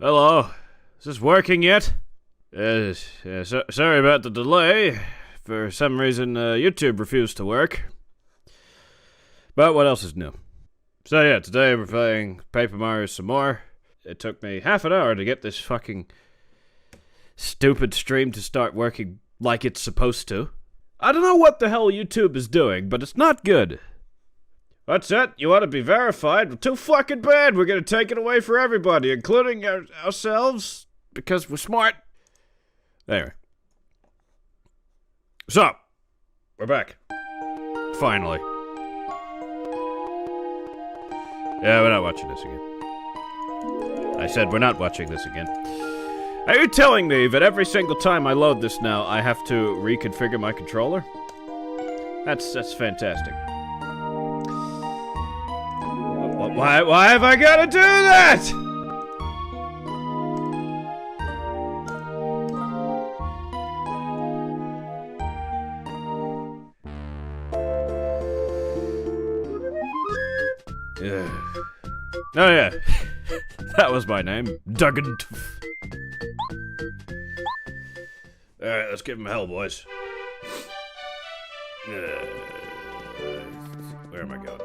Hello. Is this working yet? Sorry about the delay. For some reason, YouTube refused to work. But what else is new? So yeah, today we're playing Paper Mario some more. It took me half an hour to get this fucking stupid stream to start working like it's supposed to. I don't know what the hell YouTube is doing, but it's not good. What's that? You want to be verified? Well, too fucking bad. We're gonna take it away for everybody, including ourselves, because we're smart. Anyway. So, we're back. Finally. Yeah, we're not watching this again. I said we're not watching this again. Are you telling me that every single time I load this now, I have to reconfigure my controller? That's fantastic. Why have I got to do that? Oh yeah, that was my name, Duggan. Alright, let's give him hell, boys. Where am I going?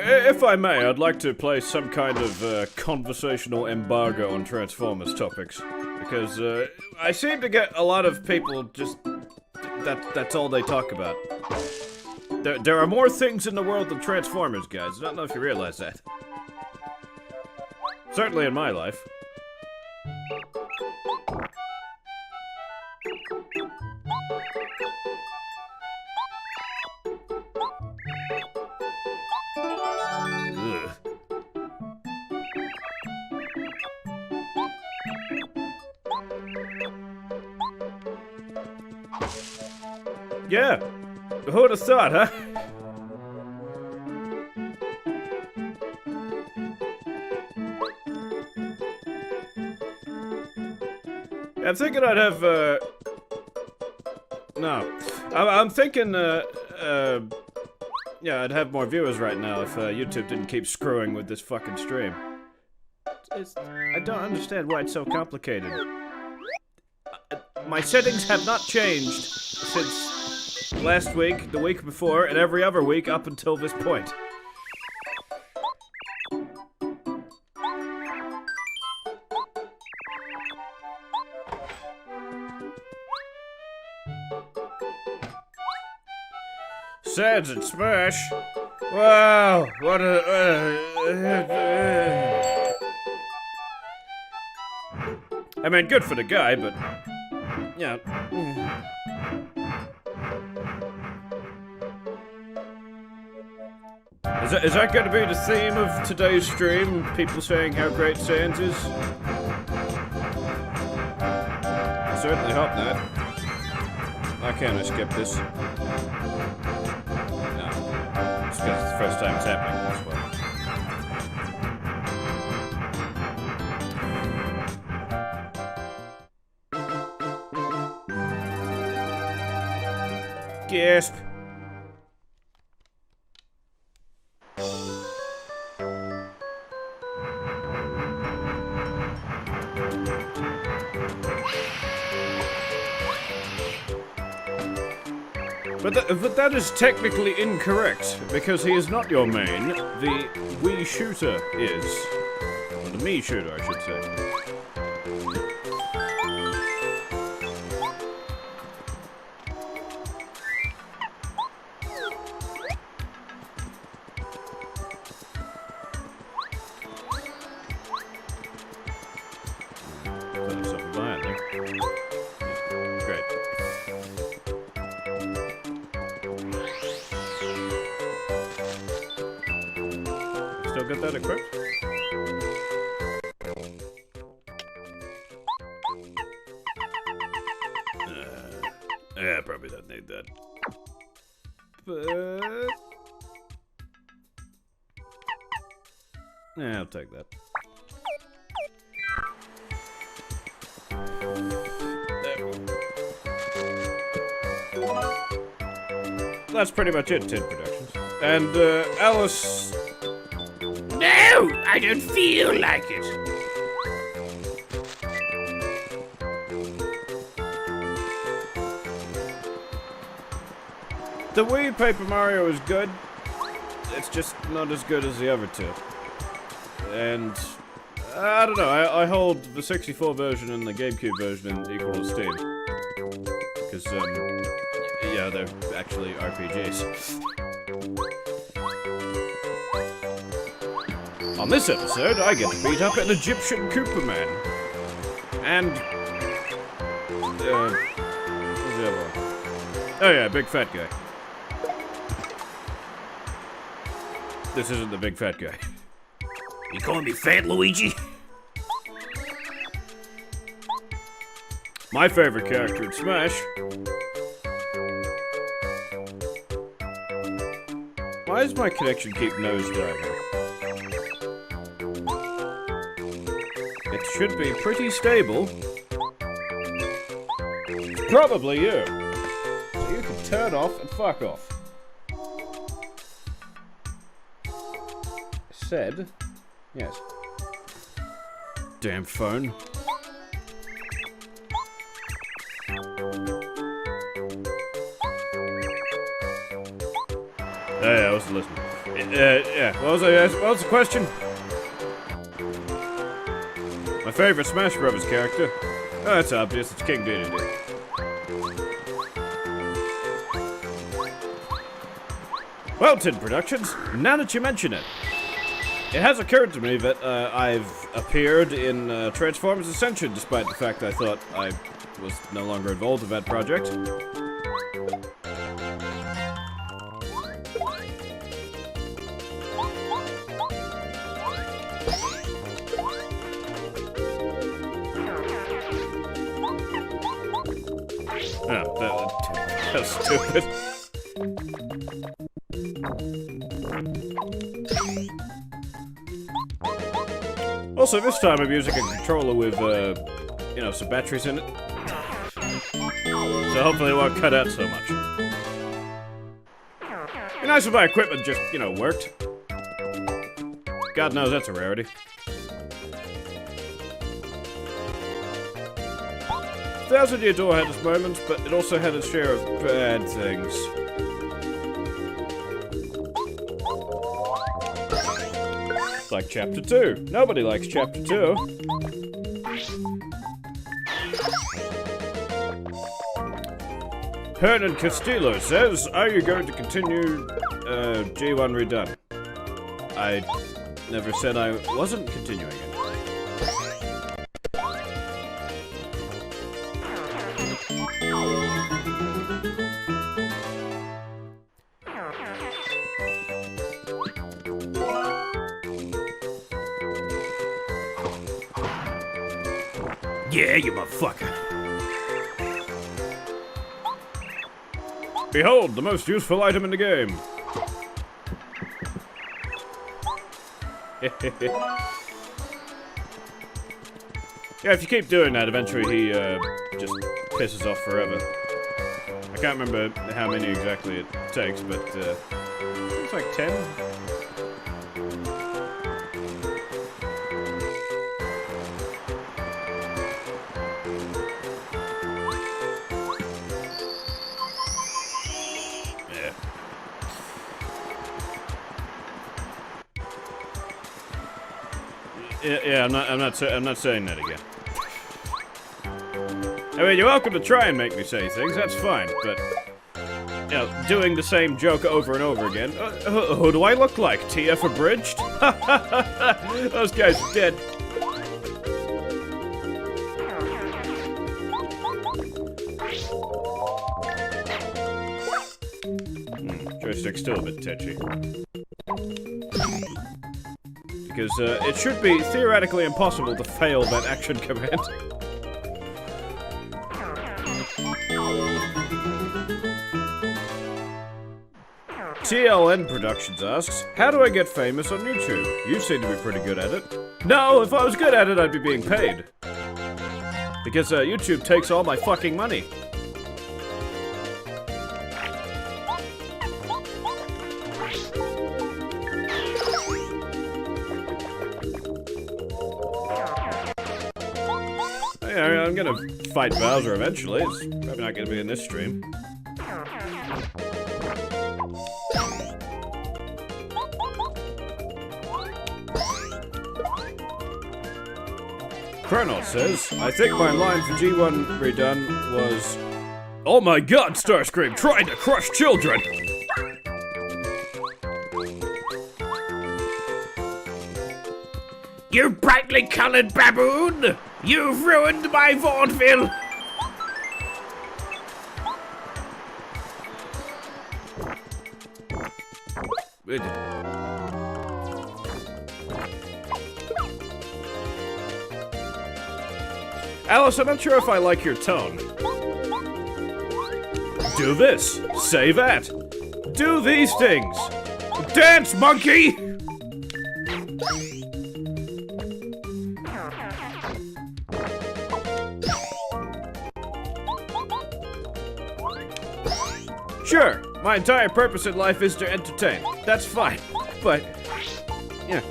If I may, I'd like to place some kind of conversational embargo on Transformers topics. Because I seem to get a lot of people just... That's all they talk about. There are more things in the world than Transformers, guys. I don't know if you realize that. Certainly in my life. Yeah, who'd have thought, huh? I'm thinking I'd have, no. I'm thinking, yeah, I'd have more viewers right now if, YouTube didn't keep screwing with this fucking stream. I don't understand why it's so complicated. My settings have not changed since last week, the week before, and every other week up until this point. Sands and Smash? Wow, what a... I mean, good for the guy, but... yeah. Is that going to be the theme of today's stream? People saying how great Sans is? I certainly hope not. Why can't I skip this? No. It's because it's the first time it's happening this way. Gasp. But that is technically incorrect, because he is not your main. The Wii shooter is. Or the me shooter, I should say. There's something behind there. Great. Still got that equipped? Yeah, probably don't need that. But... yeah, I'll take that. that's pretty much it, Tid Productions. And, Alice... No, I don't feel like it. The Wii Paper Mario is good. It's just not as good as the other two. And... I don't know, I hold the 64 version and the GameCube version in equal esteem. Because, yeah, they're actually RPGs. On this episode, I get to beat up an Egyptian Koopa Man. And... who's the other one? Oh yeah, big fat guy. This isn't the big fat guy. You calling me fat, Luigi? My favorite character in Smash. Why does my connection keep nosediving? It should be pretty stable. Probably you. So you can turn off and fuck off. Said. Yes. Damn phone. Oh, yeah, I wasn't listening. Yeah, what was the question? My favorite Smash Brothers character? Oh, that's obvious, it's King Dedede. Well, Tin Productions, now that you mention it, it has occurred to me that I've appeared in Transformers Ascension, despite the fact I thought I was no longer involved in that project. Oh, that's stupid. Also, this time I'm using a controller with, you know, some batteries in it. So hopefully it won't cut out so much. It'd be nice if my equipment just, you know, worked. God knows that's a rarity. Thousand Year Door had its moments, but it also had its share of bad things. Like Chapter 2. Nobody likes Chapter 2. Hernan Castillo says, are you going to continue G1 Redone? I never said I wasn't continuing it. Yeah, you motherfucker. Behold, the most useful item in the game. Yeah, if you keep doing that, eventually he just pisses off forever. I can't remember how many exactly it takes, but it's like 10. Yeah, I'm not saying that again. I mean, you're welcome to try and make me say things, that's fine, but... You know, doing the same joke over and over again. Who do I look like? TF Abridged? Those guys are dead. Joystick's still a bit tetchy. Because it should be theoretically impossible to fail that action command. TLN Productions asks, how do I get famous on YouTube? You seem to be pretty good at it. No, if I was good at it, I'd be being paid. Because YouTube takes all my fucking money. Yeah, I'm gonna fight Bowser eventually. It's probably not gonna be in this stream. Colonel says, I think my line for G1 redone was, oh my god, Starscream, trying to crush children! You brightly colored baboon! You've ruined my vaudeville! Alice, I'm not sure if I like your tone. Do this, say that. Do these things. Dance, monkey! Sure, my entire purpose in life is to entertain. That's fine, but yeah.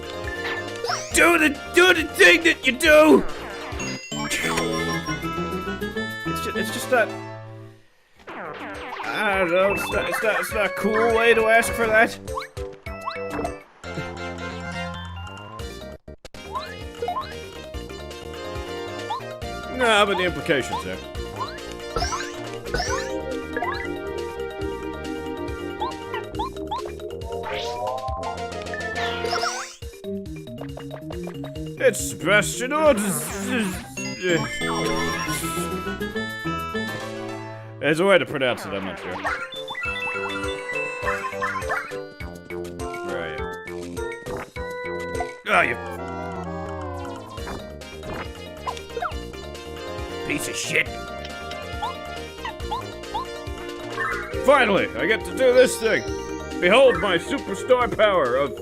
Do the thing that you do! It's just that I don't know. It's not a cool way to ask for that. No, but the implications there. It's Sebastian There's a way to pronounce it, I'm not sure. Where are you? Oh, you Piece of shit. Finally, I get to do this thing. Behold my superstar power of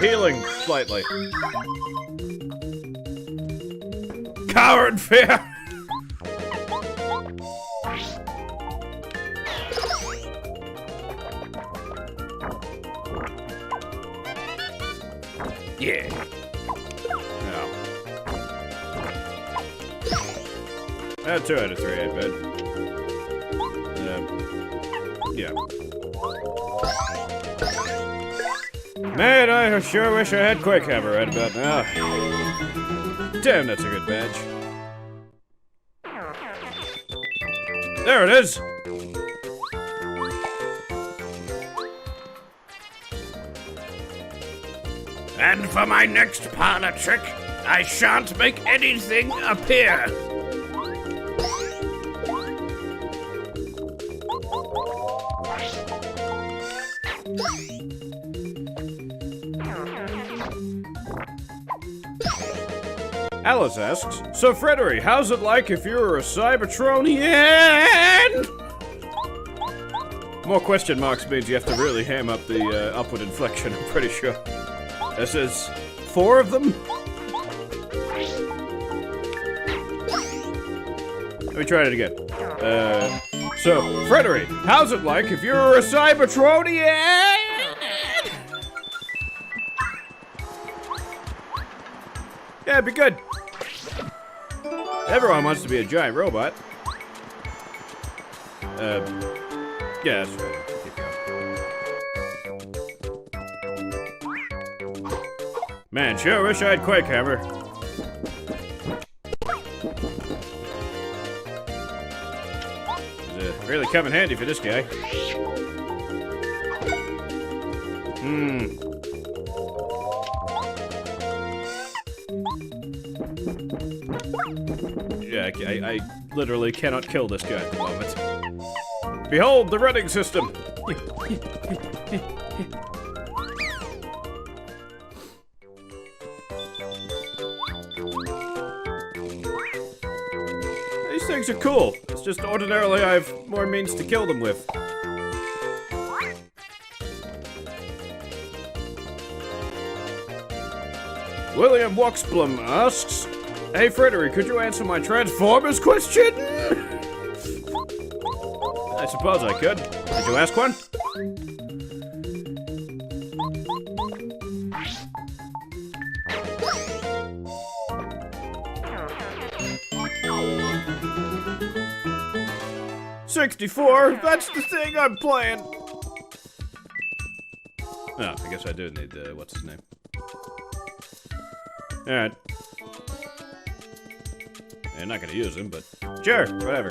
healing slightly. Coward fear. Yeah. No. 2 out of 3, I bet. Yeah. Man, I sure wish I had Quake Hammer right about now. Damn, that's a good badge. There it is! And for my next parlor trick, I shan't make anything appear. Alice asks, so Freddery, how's it like if you were a Cybertronian? More question marks means you have to really ham up the upward inflection, I'm pretty sure. This is 4 of them? Let me try it again. So, Freddery, how's it like if you were a Cybertronian? Yeah, it'd be good. Everyone wants to be a giant robot. Yeah, that's right. Keep going. Man, sure wish I had Quake Hammer. Really come in handy for this guy. Yeah, I literally cannot kill this guy at the moment. Behold the running system! These things are cool. It's just ordinarily I have more means to kill them with. William Wuxblom asks, hey Freddery, could you answer my Transformers question? I suppose I could. Did you ask one? 64, that's the thing I'm playing. Oh, I guess I do need, what's his name? Alright. I'm not gonna use him, but sure, whatever.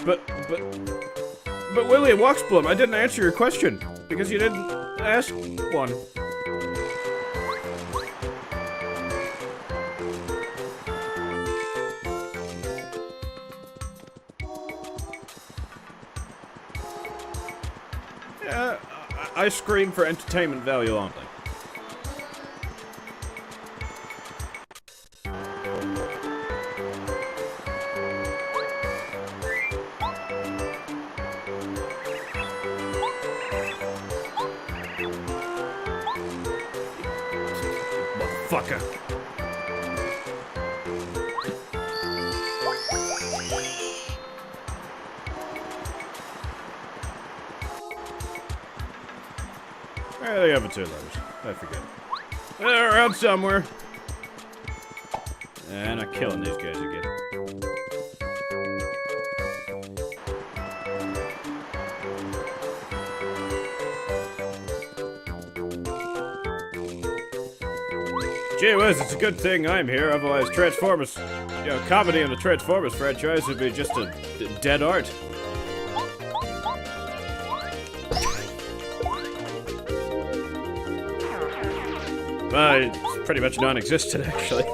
But William Waxblom, I didn't answer your question because you didn't ask one. Yeah, I scream for entertainment value only. Motherfucker. Where are the other two letters? I forget. They're around somewhere. And I'm not killing these guys again. Gee whiz, it's a good thing I'm here, otherwise Transformers, comedy in the Transformers franchise would be just a dead art. It's pretty much non-existent, actually.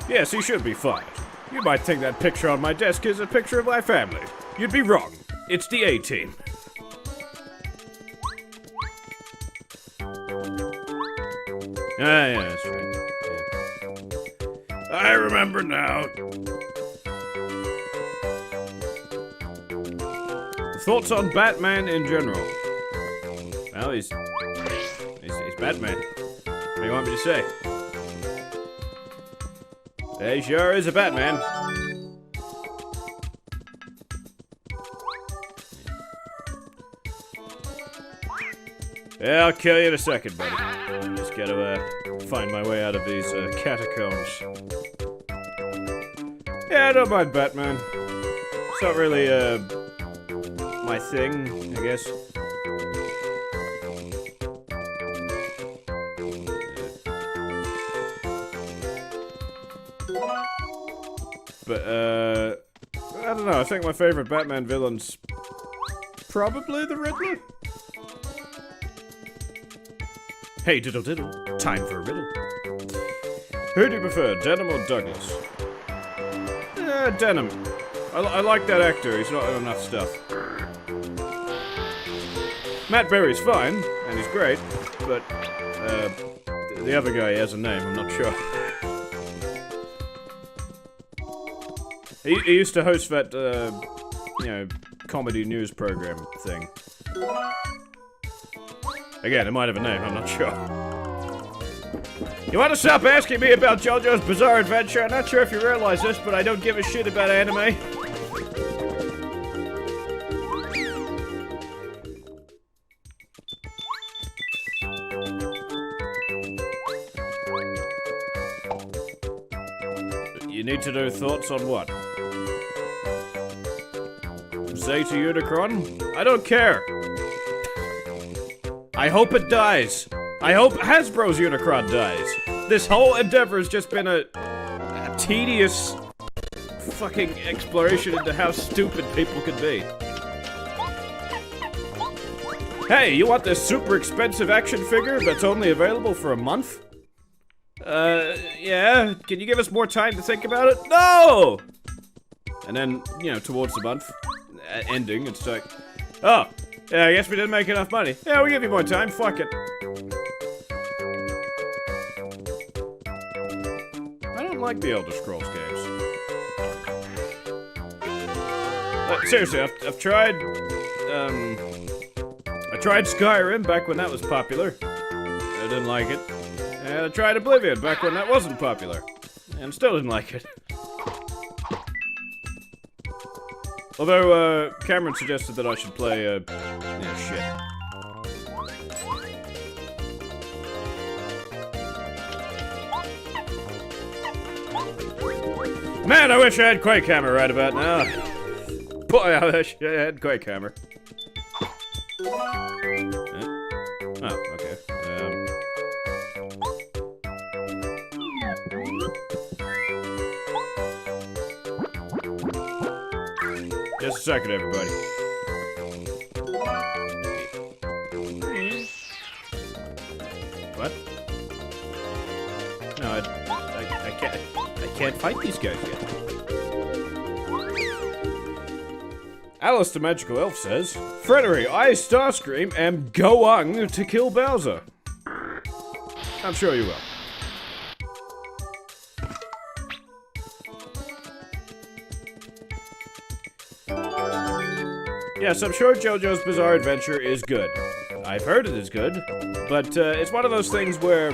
Yes, he should be fired. You might think that picture on my desk is a picture of my family. You'd be wrong. It's the A-Team. Ah, yeah, that's right. Yeah. I remember now. Thoughts on Batman in general? Well, he's Batman. What do you want me to say? He sure is a Batman. Yeah, I'll kill you in a second, buddy. Just gotta, find my way out of these, catacombs. Yeah, I don't mind Batman. It's not really, my thing, I guess. But, I don't know, I think my favorite Batman villain's probably the Riddler? Hey, diddle diddle, time for a riddle. Who do you prefer, Denham or Douglas? Denham. I like that actor, he's not in enough stuff. Matt Berry's fine, and he's great, but, the other guy has a name, I'm not sure. He used to host that, comedy news program thing. Again, it might have a name, I'm not sure. You want to stop asking me about JoJo's Bizarre Adventure? I'm not sure if you realize this, but I don't give a shit about anime. You need to know thoughts on what? Zeta Unicron? I don't care. I hope it dies. I hope Hasbro's Unicron dies. This whole endeavor has just been a tedious fucking exploration into how stupid people can be. Hey, you want this super expensive action figure that's only available for a month? Yeah, can you give us more time to think about it? No! And then, towards the month ending, it's like, oh, yeah, I guess we didn't make enough money. Yeah, we'll give you more time, fuck it. I don't like the Elder Scrolls games. Seriously, I've tried, I tried Skyrim back when that was popular. I didn't like it. And I tried Oblivion back when that wasn't popular. And still didn't like it. Although, Cameron suggested that I should play, yeah, shit. Man, I wish I had Quake Hammer right about now. Boy, I wish I had Quake Hammer. Oh, okay. Just a second, everybody. What? No, I can't fight these guys yet. Alice the Magical Elf says, Freddery, I, Starscream, am going to kill Bowser. I'm sure you will. Yes, I'm sure JoJo's Bizarre Adventure is good. I've heard it is good, but it's one of those things where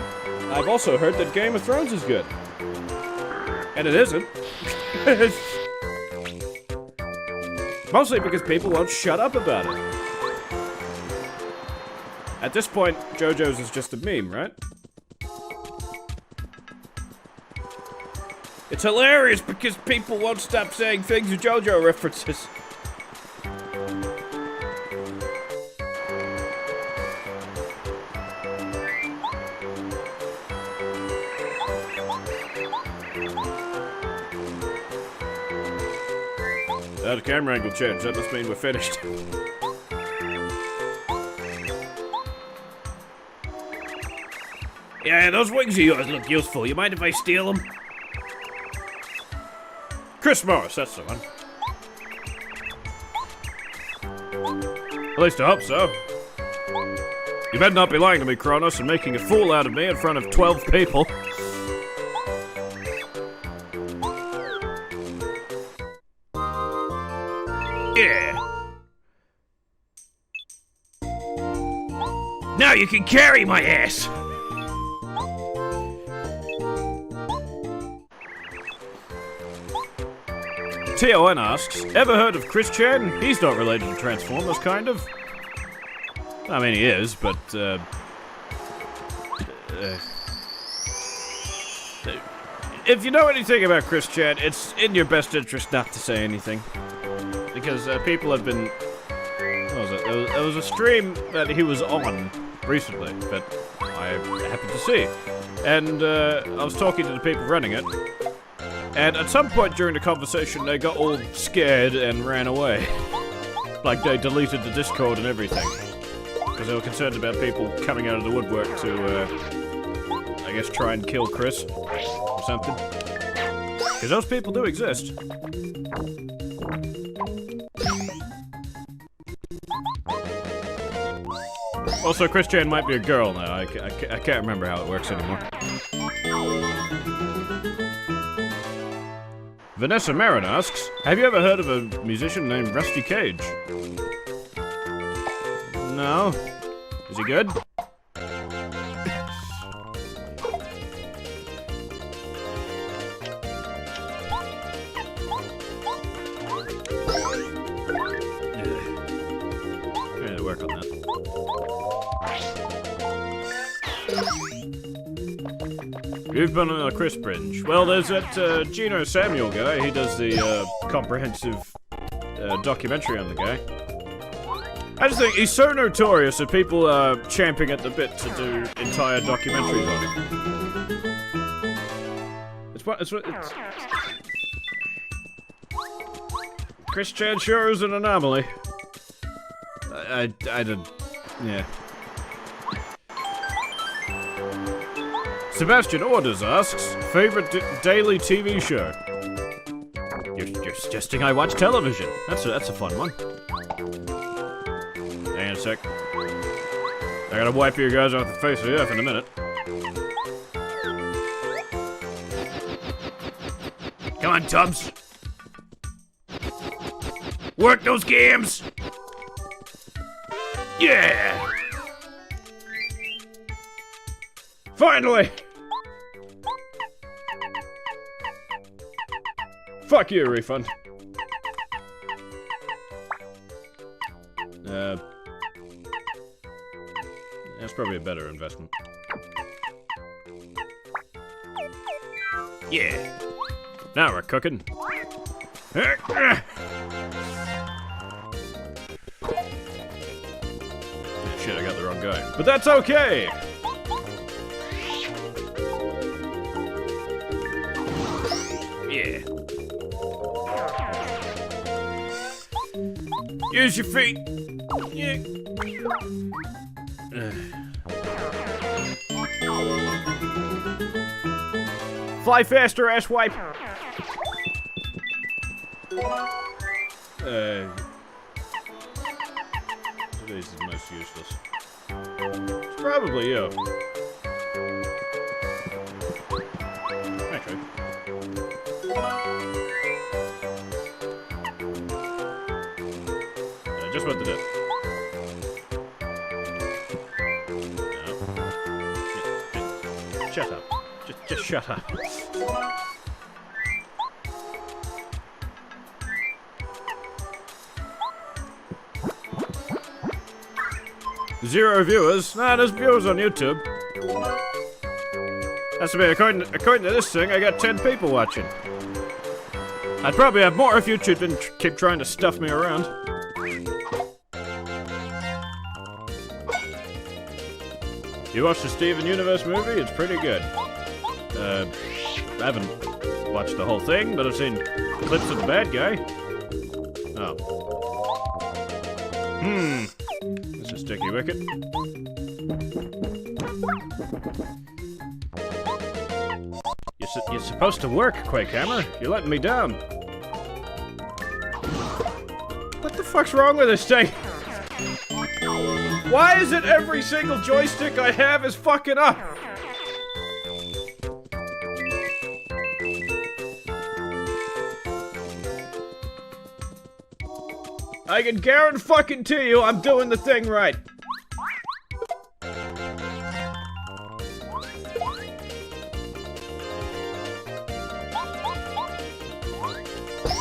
I've also heard that Game of Thrones is good. And it isn't. Mostly because people won't shut up about it. At this point, JoJo's is just a meme, right? It's hilarious because people won't stop saying things with JoJo references. The camera angle changed. That must mean we're finished. Yeah, those wings of yours look useful. You mind if I steal them? Chris Morris, that's the one. At least I hope so. You better not be lying to me, Kronos, and making a fool out of me in front of 12 people. Yeah. Now you can carry my ass. TON asks, ever heard of Chris Chan? He's not related to Transformers, kind of. I mean, he is, but, if you know anything about Chris Chan, it's in your best interest not to say anything. Because people have been... What was it? There was a stream that he was on recently that I happened to see. And I was talking to the people running it. And at some point during the conversation, they got all scared and ran away. Like they deleted the Discord and everything. Because they were concerned about people coming out of the woodwork to, I guess, try and kill Chris or something. Because those people do exist. Also, Chris Chan might be a girl now. I can't remember how it works anymore. Vanessa Marin asks, have you ever heard of a musician named Rusty Cage? No. Is he good? Yeah, work on that. You've been on a Chris Bringe. Well, there's that Gino Samuel guy. He does the comprehensive documentary on the guy. I just think he's so notorious that people are champing at the bit to do entire documentaries on him. It's Chris Chan sure is an anomaly. I did, yeah. Sebastian Orders asks, favorite daily TV show? You're suggesting I watch television. That's a fun one. Hang on a sec. I gotta wipe you guys off the face of the earth in a minute. Come on, Tubbs. Work those games! Yeah! Finally! Fuck you, refund. That's probably a better investment. Yeah. Now we're cooking. Shit, I got the wrong guy. But that's okay! Yeah. Use your feet. Yeah. Fly faster, ass wipe. This is most useless. It's probably you. Actually. Just what to do. No. Shut up. Just shut up. Zero viewers? Nah, there's viewers on YouTube. Has to be according to this thing, I got 10 people watching. I'd probably have more if YouTube didn't keep trying to stuff me around. You watched the Steven Universe movie? It's pretty good. I haven't watched the whole thing, but I've seen clips of the bad guy. Oh. This is Sticky Wicket. You're supposed to work, Quakehammer. You're letting me down. What the fuck's wrong with this thing? Why is it every single joystick I have is fucking up? I can guarantee you I'm doing the thing right.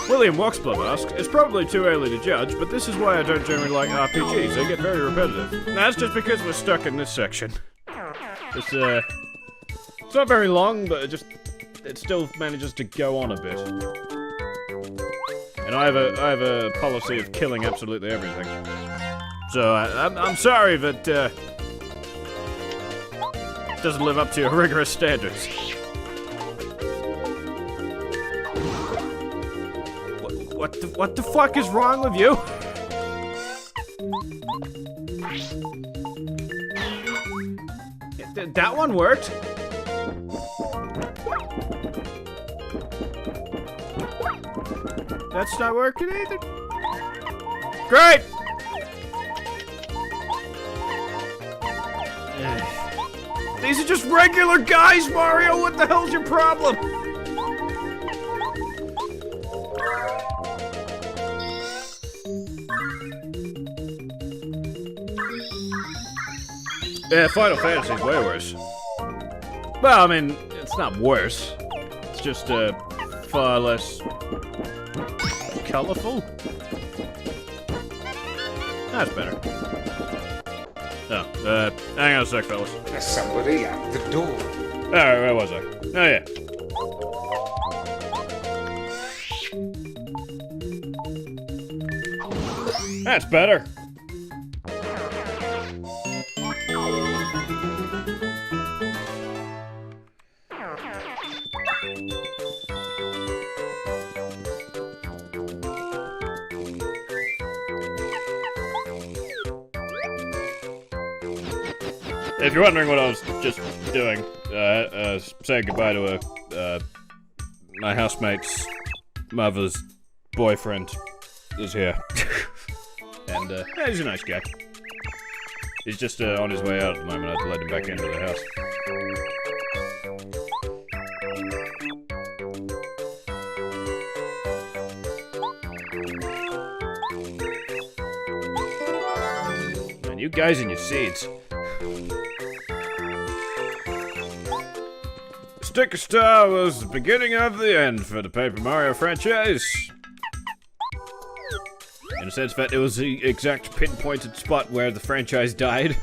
William Woxblum asks, it's probably too early to judge, but this is why I don't generally like RPGs. They get very repetitive. That's just because we're stuck in this section. It's not very long, but it still manages to go on a bit. And I have a policy of killing absolutely everything. So I'm sorry that it doesn't live up to your rigorous standards. What the fuck is wrong with you? That one worked. That's not working either. Great! These are just regular guys, Mario! What the hell's your problem? Yeah, Final Fantasy's way worse. Well, I mean, it's not worse. It's just, far less colorful. That's better. Oh, hang on a sec, fellas. There's somebody at the door. Alright, where was I? Oh, yeah. That's better. If you're wondering what I was just doing, saying goodbye to my housemate's mother's boyfriend is here. And, yeah, he's a nice guy. He's just, on his way out at the moment. I had to let him back into the house. You guys and your seeds. Sticker Star was the beginning of the end for the Paper Mario franchise. In a sense that it was the exact pinpointed spot where the franchise died.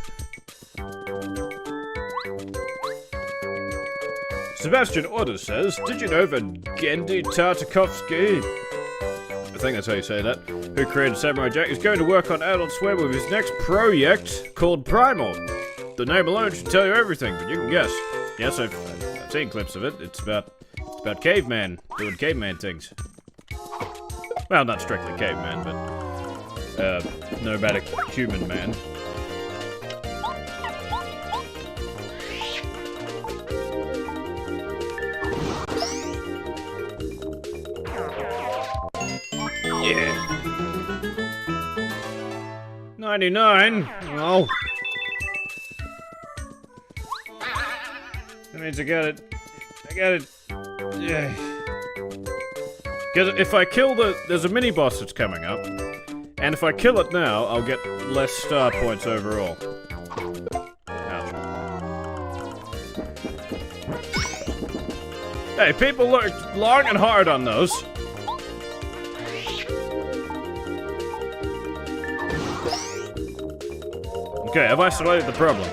Sebastian Order says, did you know that Gendy Tartakovsky, I think that's how you say that, who created Samurai Jack, is going to work on Adult Swim with his next project called Primal? The name alone should tell you everything, but you can guess. Yes, I've seen clips of it. It's about caveman doing caveman things. Well, not strictly caveman, but nomadic human man. Yeah. 99? Oh. That means I got it. Yeah. Because if I kill there's a mini-boss that's coming up. And if I kill it now, I'll get less star points overall. Ouch. Hey, people looked long and hard on those. Okay, I've isolated the problem.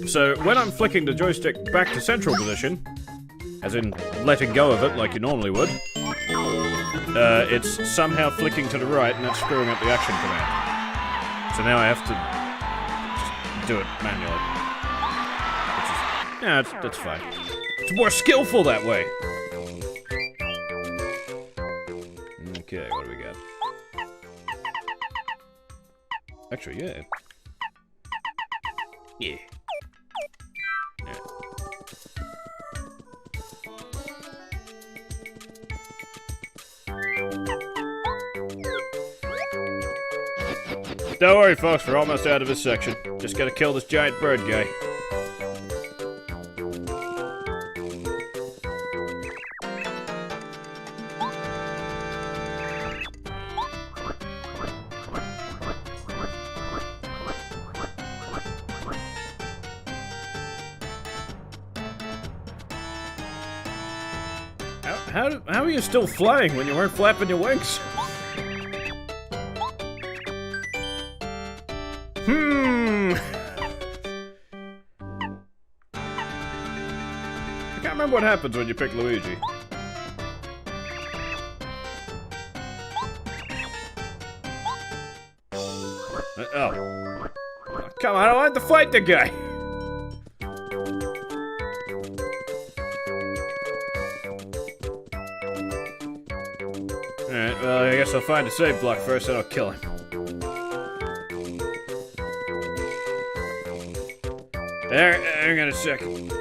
So, when I'm flicking the joystick back to central position, as in letting go of it like you normally would, it's somehow flicking to the right and that's screwing up the action command. So now I have to just do it manually. Which is, that's fine. It's more skillful that way. Okay, what do we got? Actually, yeah. Yeah. Don't worry, folks, we're almost out of this section. Just gotta kill this giant bird guy. How are you still flying when you weren't flapping your wings? I can't remember what happens when you pick Luigi. Oh. Come on, I want to fight the guy! Alright, well, I guess I'll find a save block first, then I'll kill him. Hang on a second.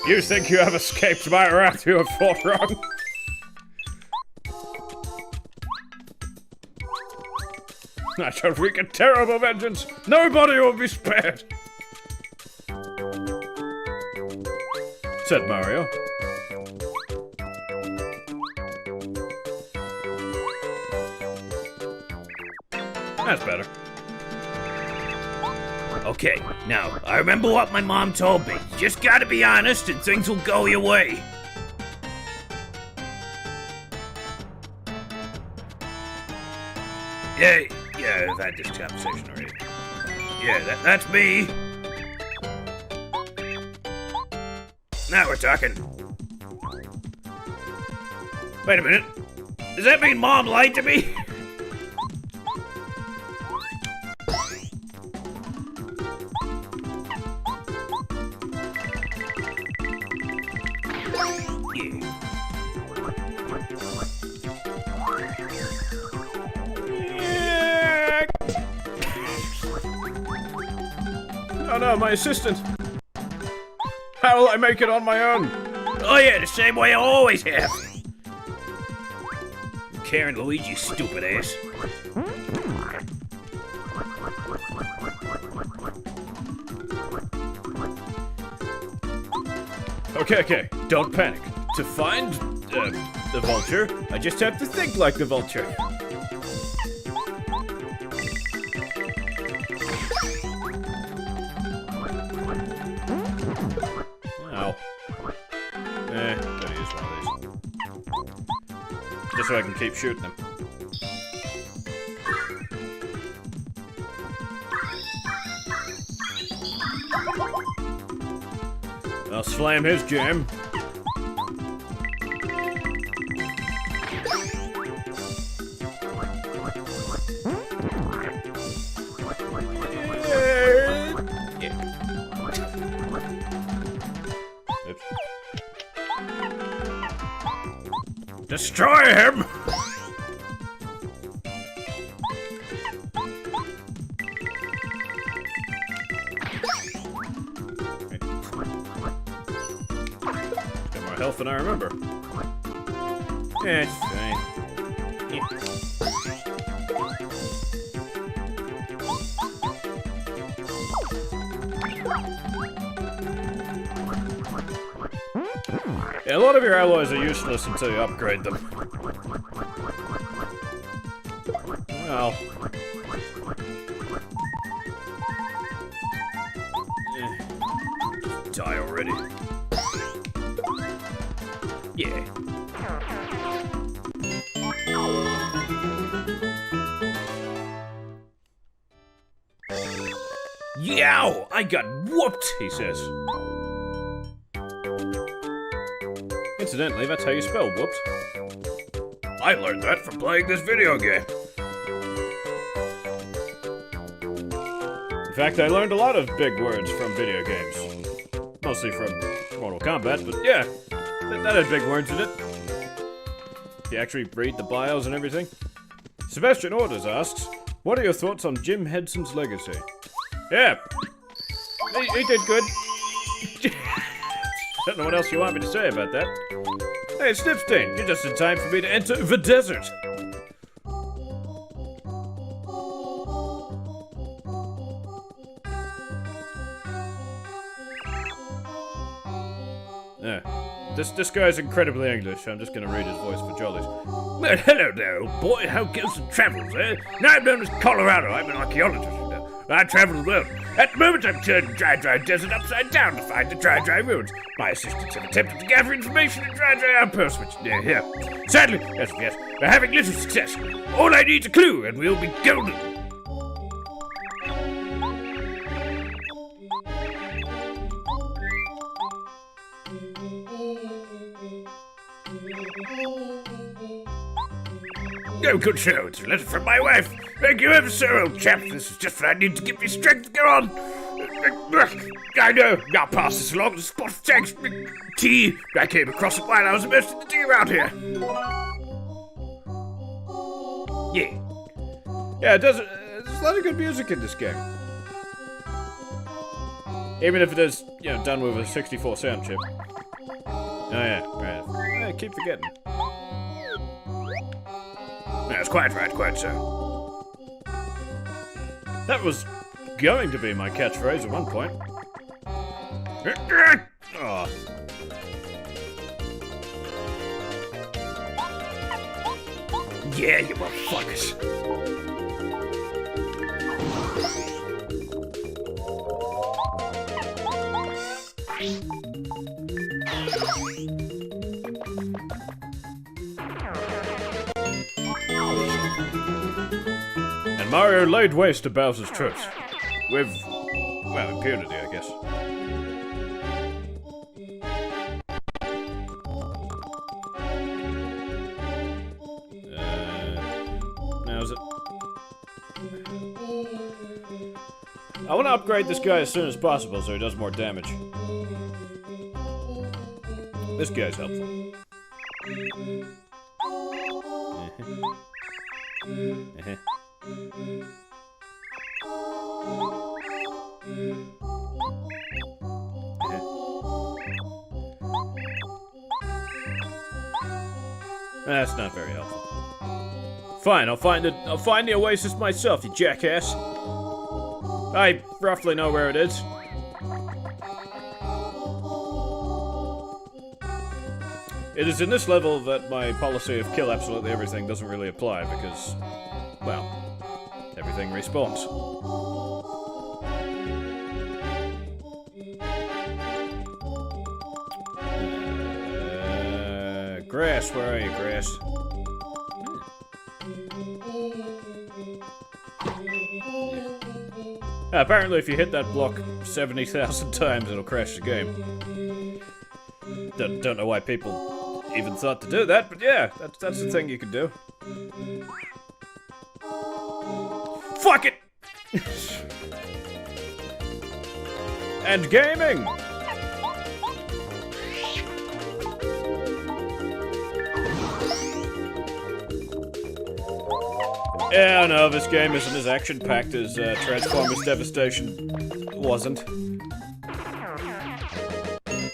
You think you have escaped my wrath? You have fought wrong. I shall wreak a terrible vengeance. Nobody will be spared. Said Mario. That's better. Okay, now, I remember what my mom told me. You just gotta be honest and things will go your way. Yeah, I've had this conversation already. Yeah, that's me. Now we're talking. Wait a minute. Does that mean Mom lied to me? Oh no, my assistant! How will I make it on my own? Oh yeah, the same way I always have. Karen Luigi's stupid ass. Okay, don't panic. To find, the vulture, I just have to think like the vulture. Gotta use one of these. Just so I can keep shooting them. I'll slam his jam. Destroy him! Got more health than I remember. Yeah, it's fine. Yeah, a lot of your alloys are useless until you upgrade them. Well. Just die already. Yeah. Yow! I got whooped, he says. Incidentally, that's how you spell whoops. I learned that from playing this video game. In fact, I learned a lot of big words from video games. Mostly from Mortal Kombat, but yeah, that had big words in it. You actually read the bios and everything. Sebastian Orders asks, what are your thoughts on Jim Henson's legacy? Yeah, he did good. Don't know what else you want me to say about that. Hey, Snipstein, you're just in time for me to enter the desert. Yeah. This guy's incredibly English. I'm just gonna read his voice for jollies. Well, hello there, old boy. How goes the travels, eh? Now I'm known as Colorado. I'm an archaeologist. I travel the world. At the moment, I'm turning Dry Desert upside down to find the Dry ruins. My assistants have attempted to gather information in Dry outposts, which near here. Sadly, yes, we're having little success. All I need's a clue, and we'll be golden. Oh, good show. It's a letter from my wife. Thank you ever so, old chap. This is just what I need to give me strength to go on. I know. I'll pass this along to spot of Jack's tea. I came across it while I was immersed in the tea around here. Yeah. Yeah, there's a lot of good music in this game. Even if it is, done with a 64 sound chip. Oh yeah, right. I keep forgetting. That's quite right, quite so. That was going to be my catchphrase at one point. Oh. Yeah, you motherfuckers. And Mario laid waste to Bowser's troops. With, well, impunity, I guess. Now is it? I want to upgrade this guy as soon as possible so he does more damage. This guy's helpful. That's not very helpful. Fine, I'll find the oasis myself, you jackass. I roughly know where it is. It is in this level that my policy of kill absolutely everything doesn't really apply because, well, everything respawns. Grass, where are you, Grass? Apparently if you hit that block 70,000 times, it'll crash the game. Don't know why people even thought to do that, but yeah, that's the thing you can do. Fuck it! And gaming! Yeah, no, this game isn't as action-packed as Transformers Devastation wasn't.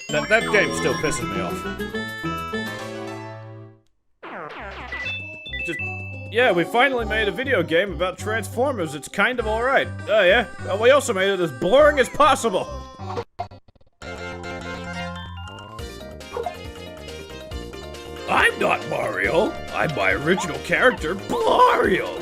That game still pisses me off. Yeah, we finally made a video game about Transformers. It's kind of alright. Oh yeah? Well, we also made it as boring as possible. I'm not Mario. I'm my original character, Mario.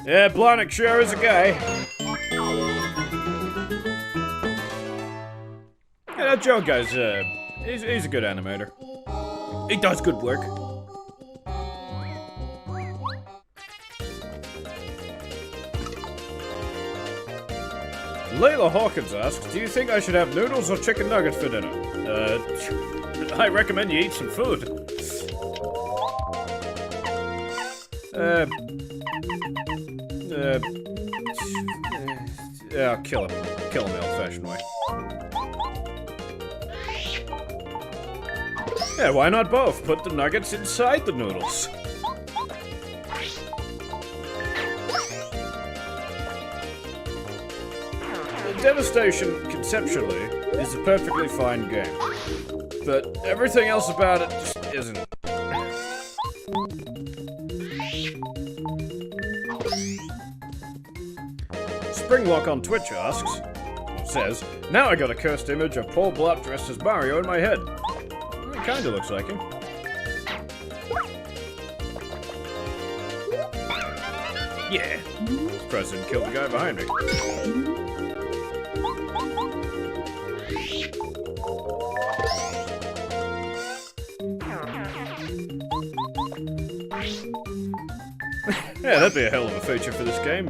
Yeah, Blahnik sure is a guy. Yeah, that Joe guy's, he's a good animator. He does good work. Layla Hawkins asks, do you think I should have noodles or chicken nuggets for dinner? I recommend you eat some food. Yeah, I'll kill him. Kill him the old-fashioned way. Yeah, why not both? Put the nuggets inside the noodles. Devastation, conceptually, is a perfectly fine game. But everything else about it just isn't. Springlock on Twitch says, now I got a cursed image of Paul Blart dressed as Mario in my head. It kinda looks like him. Yeah. Surprised I didn't kill the guy behind me. Yeah, that'd be a hell of a feature for this game.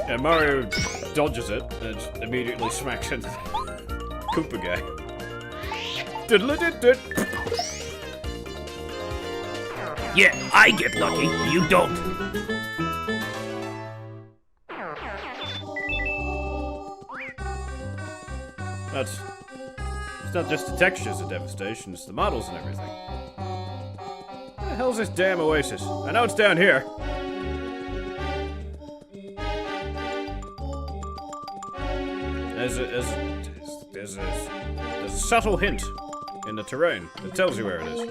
Yeah, Mario dodges it and just immediately smacks into the Koopa guy. Diddle-a-did-did. Yeah, I get lucky. You don't. It's not just the textures of Devastation, it's the models and everything. Where the hell's this damn oasis? I know it's down here. There's a subtle hint in the terrain that tells you where it is.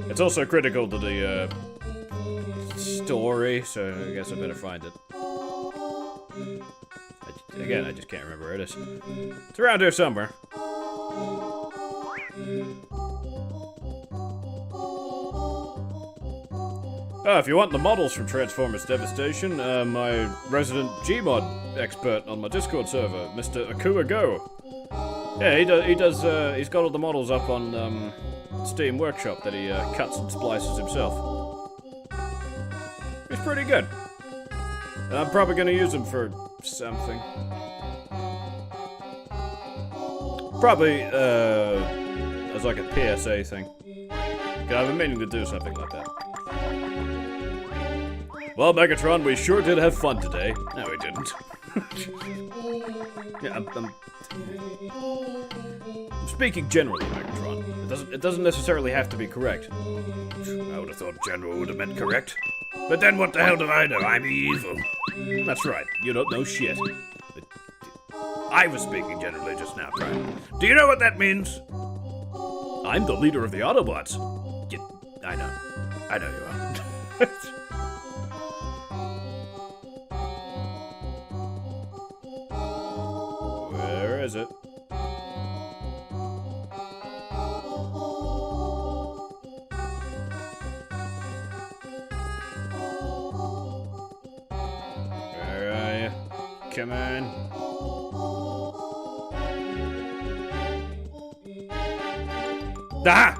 It's also critical to the story, so I guess I better find it. Again, I just can't remember where it is. It's around here somewhere. If you want the models from Transformers Devastation, my resident Gmod expert on my Discord server, Mr. Akua Go. Yeah, he's got all the models up on Steam Workshop that he cuts and splices himself. He's pretty good. And I'm probably gonna use him for something. Probably, as like a PSA thing. 'Cause I've been meaning to do something like that. Well, Megatron, we sure did have fun today. No, we didn't. Yeah, I'm speaking generally, Megatron. It doesn't necessarily have to be correct. I would have thought general would have meant correct. But then what the hell do I know? I'm evil. That's right. You don't know shit. I was speaking generally just now, Brian. Do you know what that means? I'm the leader of the Autobots. I know. I know you are. Where is it? come on. Ah!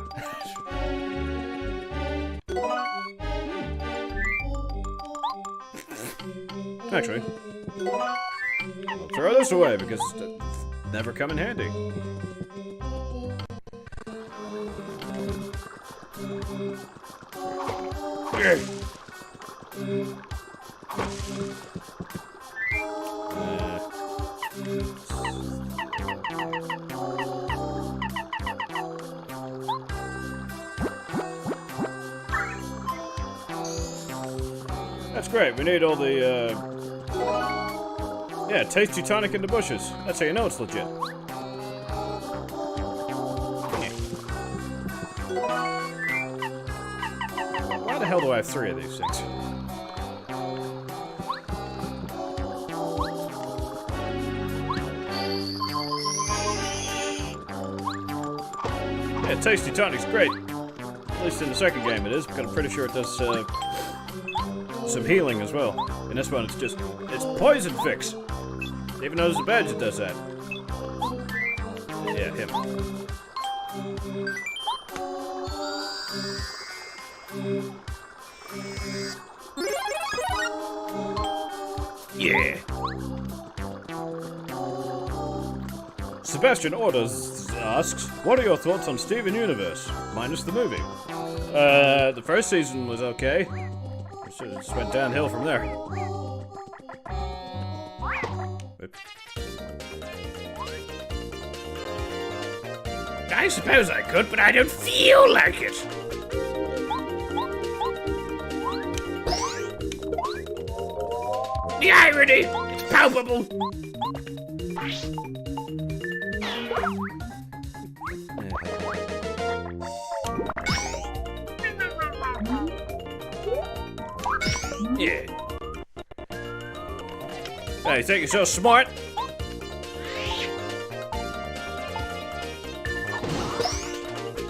Actually, I'll throw this away because it's never come in handy. That's great. We need all the, yeah, tasty tonic in the bushes. That's how you know it's legit. Why the hell do I have 3 of these things? Yeah, tasty tonic's great. At least in the second game it is, because I'm pretty sure it does, some healing as well. In this one, it's poison fix. Even though there's a badge that does that. Yeah, him. Yeah. Sebastian Orders asks, what are your thoughts on Steven Universe? Minus the movie. The first season was okay. It just went downhill from there. I suppose I could, but I don't feel like it. The irony! It's palpable! Yeah. Hey, you think you're so smart?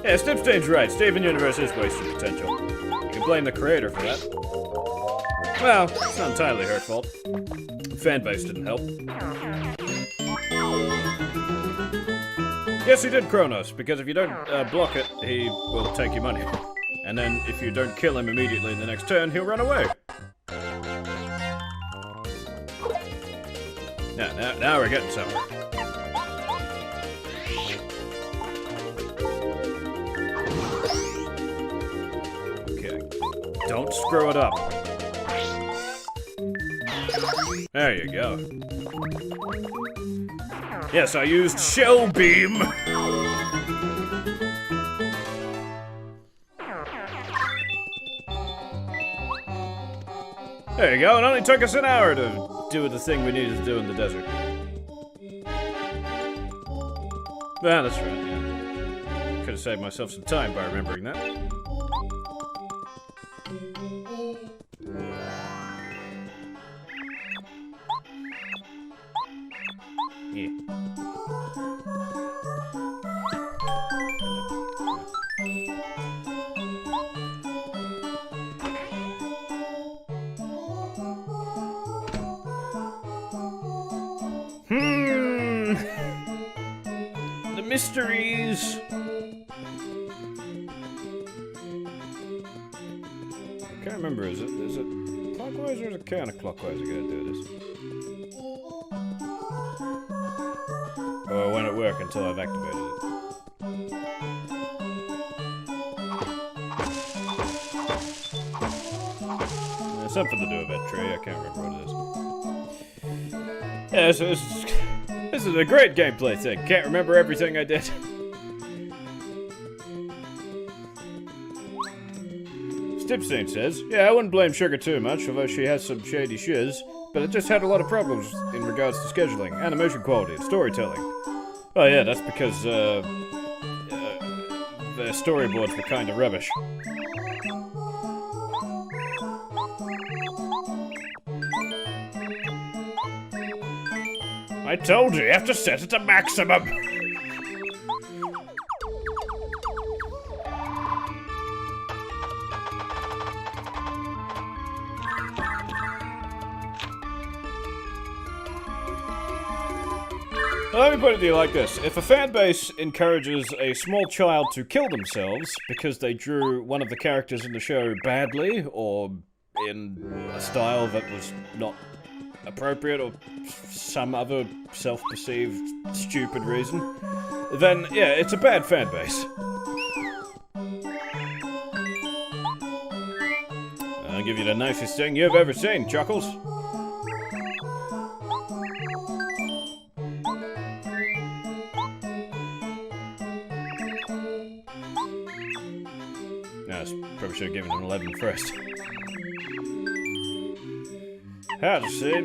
Yeah, Stipstain's right. Steven Universe is wasted potential. You can blame the creator for that. Well, it's not entirely her fault. The fanbase didn't help. Yes, he did Kronos, because if you don't block it, he will take your money. And then, if you don't kill him immediately in the next turn, he'll run away. Now we're getting somewhere. Okay. Don't screw it up. There you go. Yes, I used Shell Beam. There you go, it only took us an hour to do the thing we needed to do in the desert. Ah, that's right, yeah. Could have saved myself some time by remembering that. Yeah. The mysteries. I can't remember. Is it clockwise or is it counterclockwise? I gotta do this. Or it won't work until I've activated it. There's something to do with that tree. I can't remember what it is. Yeah, so this is a great gameplay thing. Can't remember everything I did. Stipstein says, yeah, I wouldn't blame Sugar too much, although she has some shady shiz, but it just had a lot of problems in regards to scheduling, animation quality, and storytelling. Oh yeah, that's because, their storyboards were kinda rubbish. I told you have to set it to maximum. Let me put it to you like this. If a fan base encourages a small child to kill themselves because they drew one of the characters in the show badly, or in a style that was not appropriate, or some other self-perceived stupid reason, then yeah, it's a bad fan base. I'll give you the nicest thing you've ever seen, Chuckles. Probably should have given him 11 first. How to say...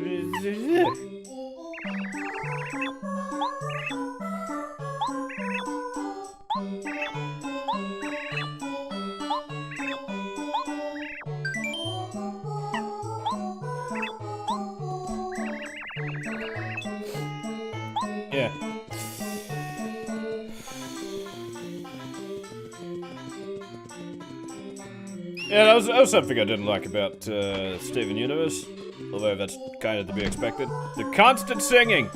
Yeah. Yeah, that was something I didn't like about Steven Universe, although that's kind of to be expected. The constant singing!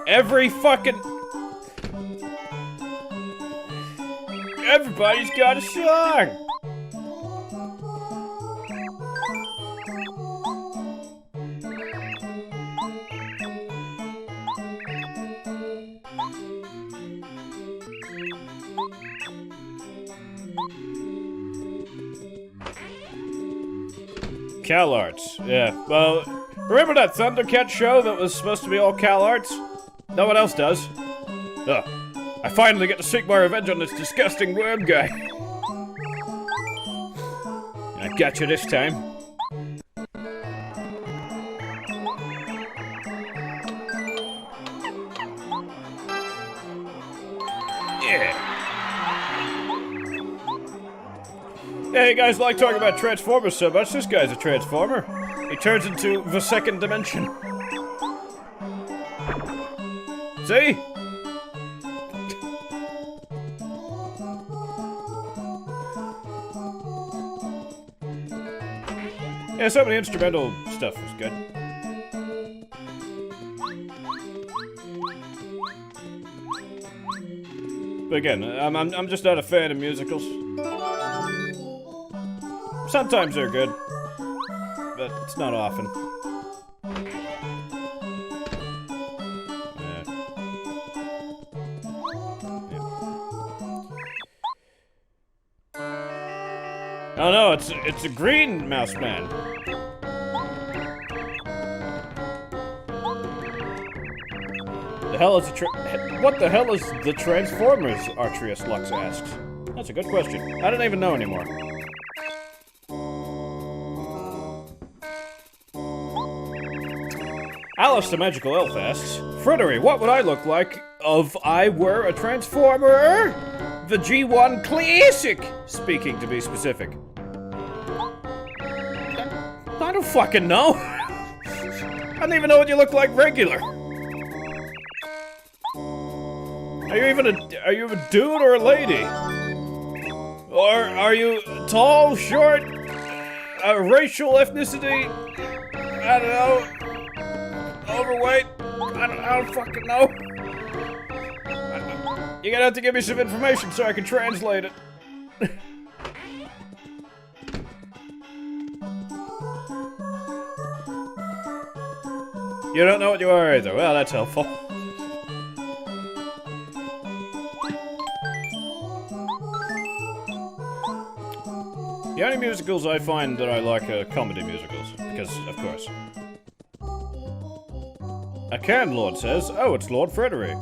Every fucking... Everybody's got a song! Cal Arts, yeah. Well, remember that Thundercat show that was supposed to be all Cal Arts? No one else does. Ugh. I finally get to seek my revenge on this disgusting worm guy. I got you this time. Yeah. Yeah, you guys like talking about Transformers so much. This guy's a Transformer. He turns into the second dimension. See? Yeah, some of the instrumental stuff was good. But again, I'm just not a fan of musicals. Sometimes they're good, but it's not often. Yeah. Oh no, it's a green mouse man. The hell is what the hell is the Transformers? Artrius Lux asks. That's a good question. I don't even know anymore. Alice the Magical Elf asks, Freddery, what would I look like if I were a Transformer? The G1 Classic, speaking to be specific. I don't fucking know. I don't even know what you look like regular. Are you a dude or a lady? Or are you tall, short, racial ethnicity? I don't know. Overweight? I don't fucking know. You're gonna have to give me some information so I can translate it. You don't know what you are either. Well, that's helpful. The only musicals I find that I like are comedy musicals, because, of course. A Lord says, oh, it's Lord Freddery.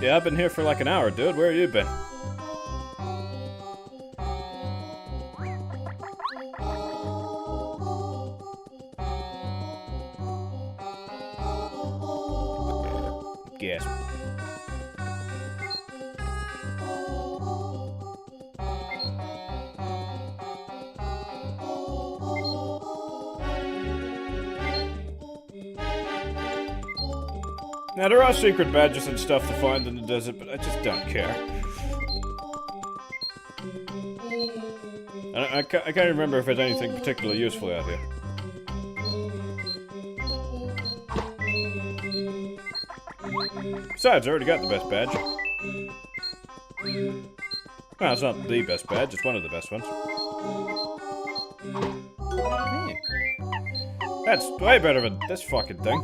Yeah, I've been here for like an hour, dude. Where have you been? Gasp. Now, there are secret badges and stuff to find in the desert, but I just don't care. I can't remember if there's anything particularly useful out here. Besides, I already got the best badge. Well, it's not the best badge, it's one of the best ones. That's way better than this fucking thing.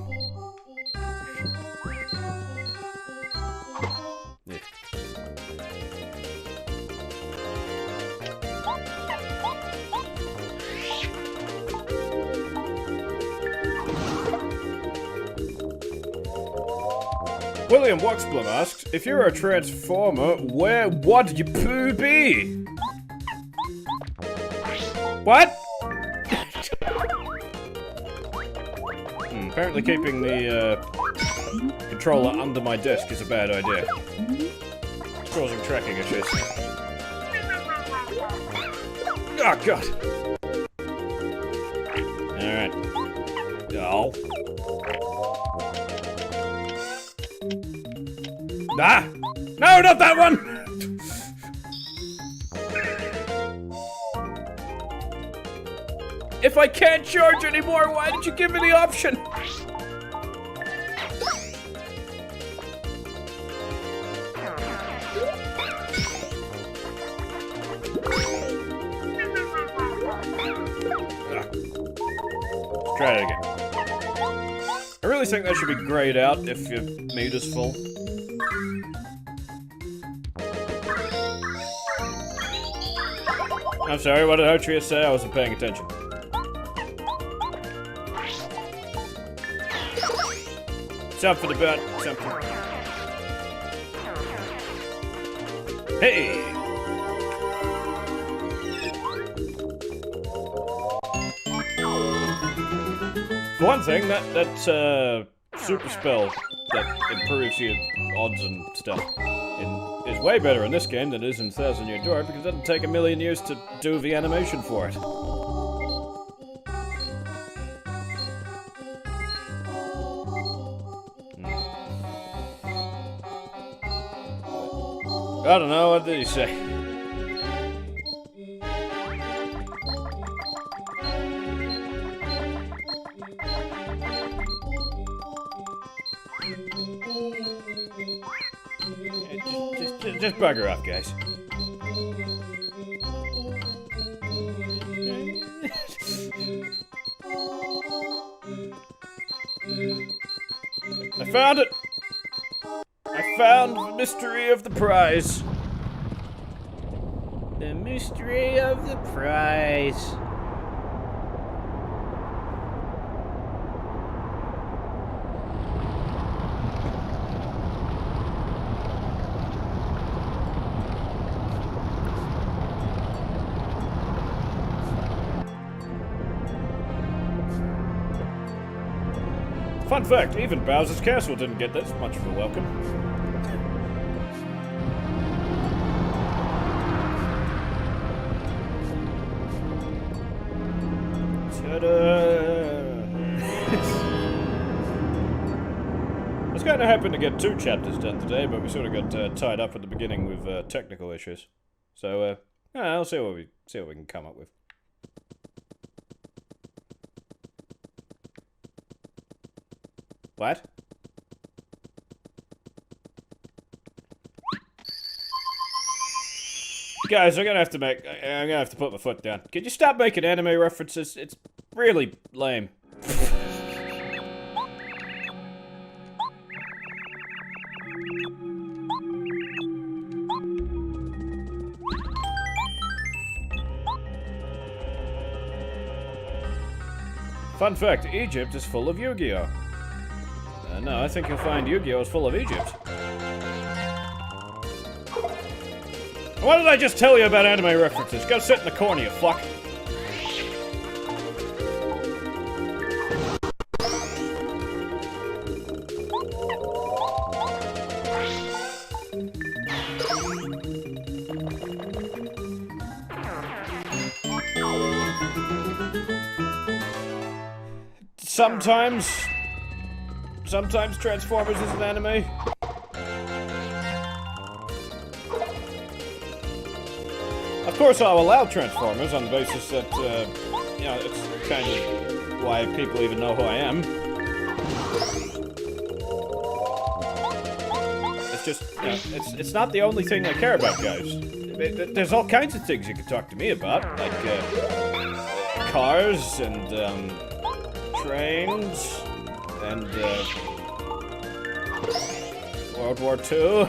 Yeah. William Wuxblum asks, if you're a transformer, where would your poo be? What? Apparently keeping the controller under my desk is a bad idea. It's causing tracking issues. Oh, God. Alright. Oh. Ah! No, not that one! If I can't charge anymore, why did you give me the option? Let's try it again. I really think that should be grayed out if your meter's full. I'm sorry, what did Atreus say? I wasn't paying attention. Something about something. Hey! For one thing, that super spell that improves your odds and stuff is way better in this game than it is in Thousand Year Door because it doesn't take a million years to do the animation for it. I don't know, what did he say? Just bugger off, guys. I found it! I found the mystery of the prize. The mystery of the prize. Fun fact, even Bowser's Castle didn't get this much of a welcome. I was kind of hoping to get 2 chapters done today, but we sort of got tied up at the beginning with technical issues. So, I'll see what we can come up with. What? Guys, I'm gonna have to put my foot down. Could you stop making anime references? It's really lame. Fun fact, Egypt is full of Yu-Gi-Oh! No, I think you'll find Yu-Gi-Oh! Is full of Egypt. What did I just tell you about anime references? Go sit in the corner, you fuck. Sometimes Transformers is an anime. Of course, I'll allow Transformers on the basis that, you know, it's kind of why people even know who I am. just, it's not the only thing I care about, guys. There's all kinds of things you can talk to me about, like, cars, and, trains, and, World War II.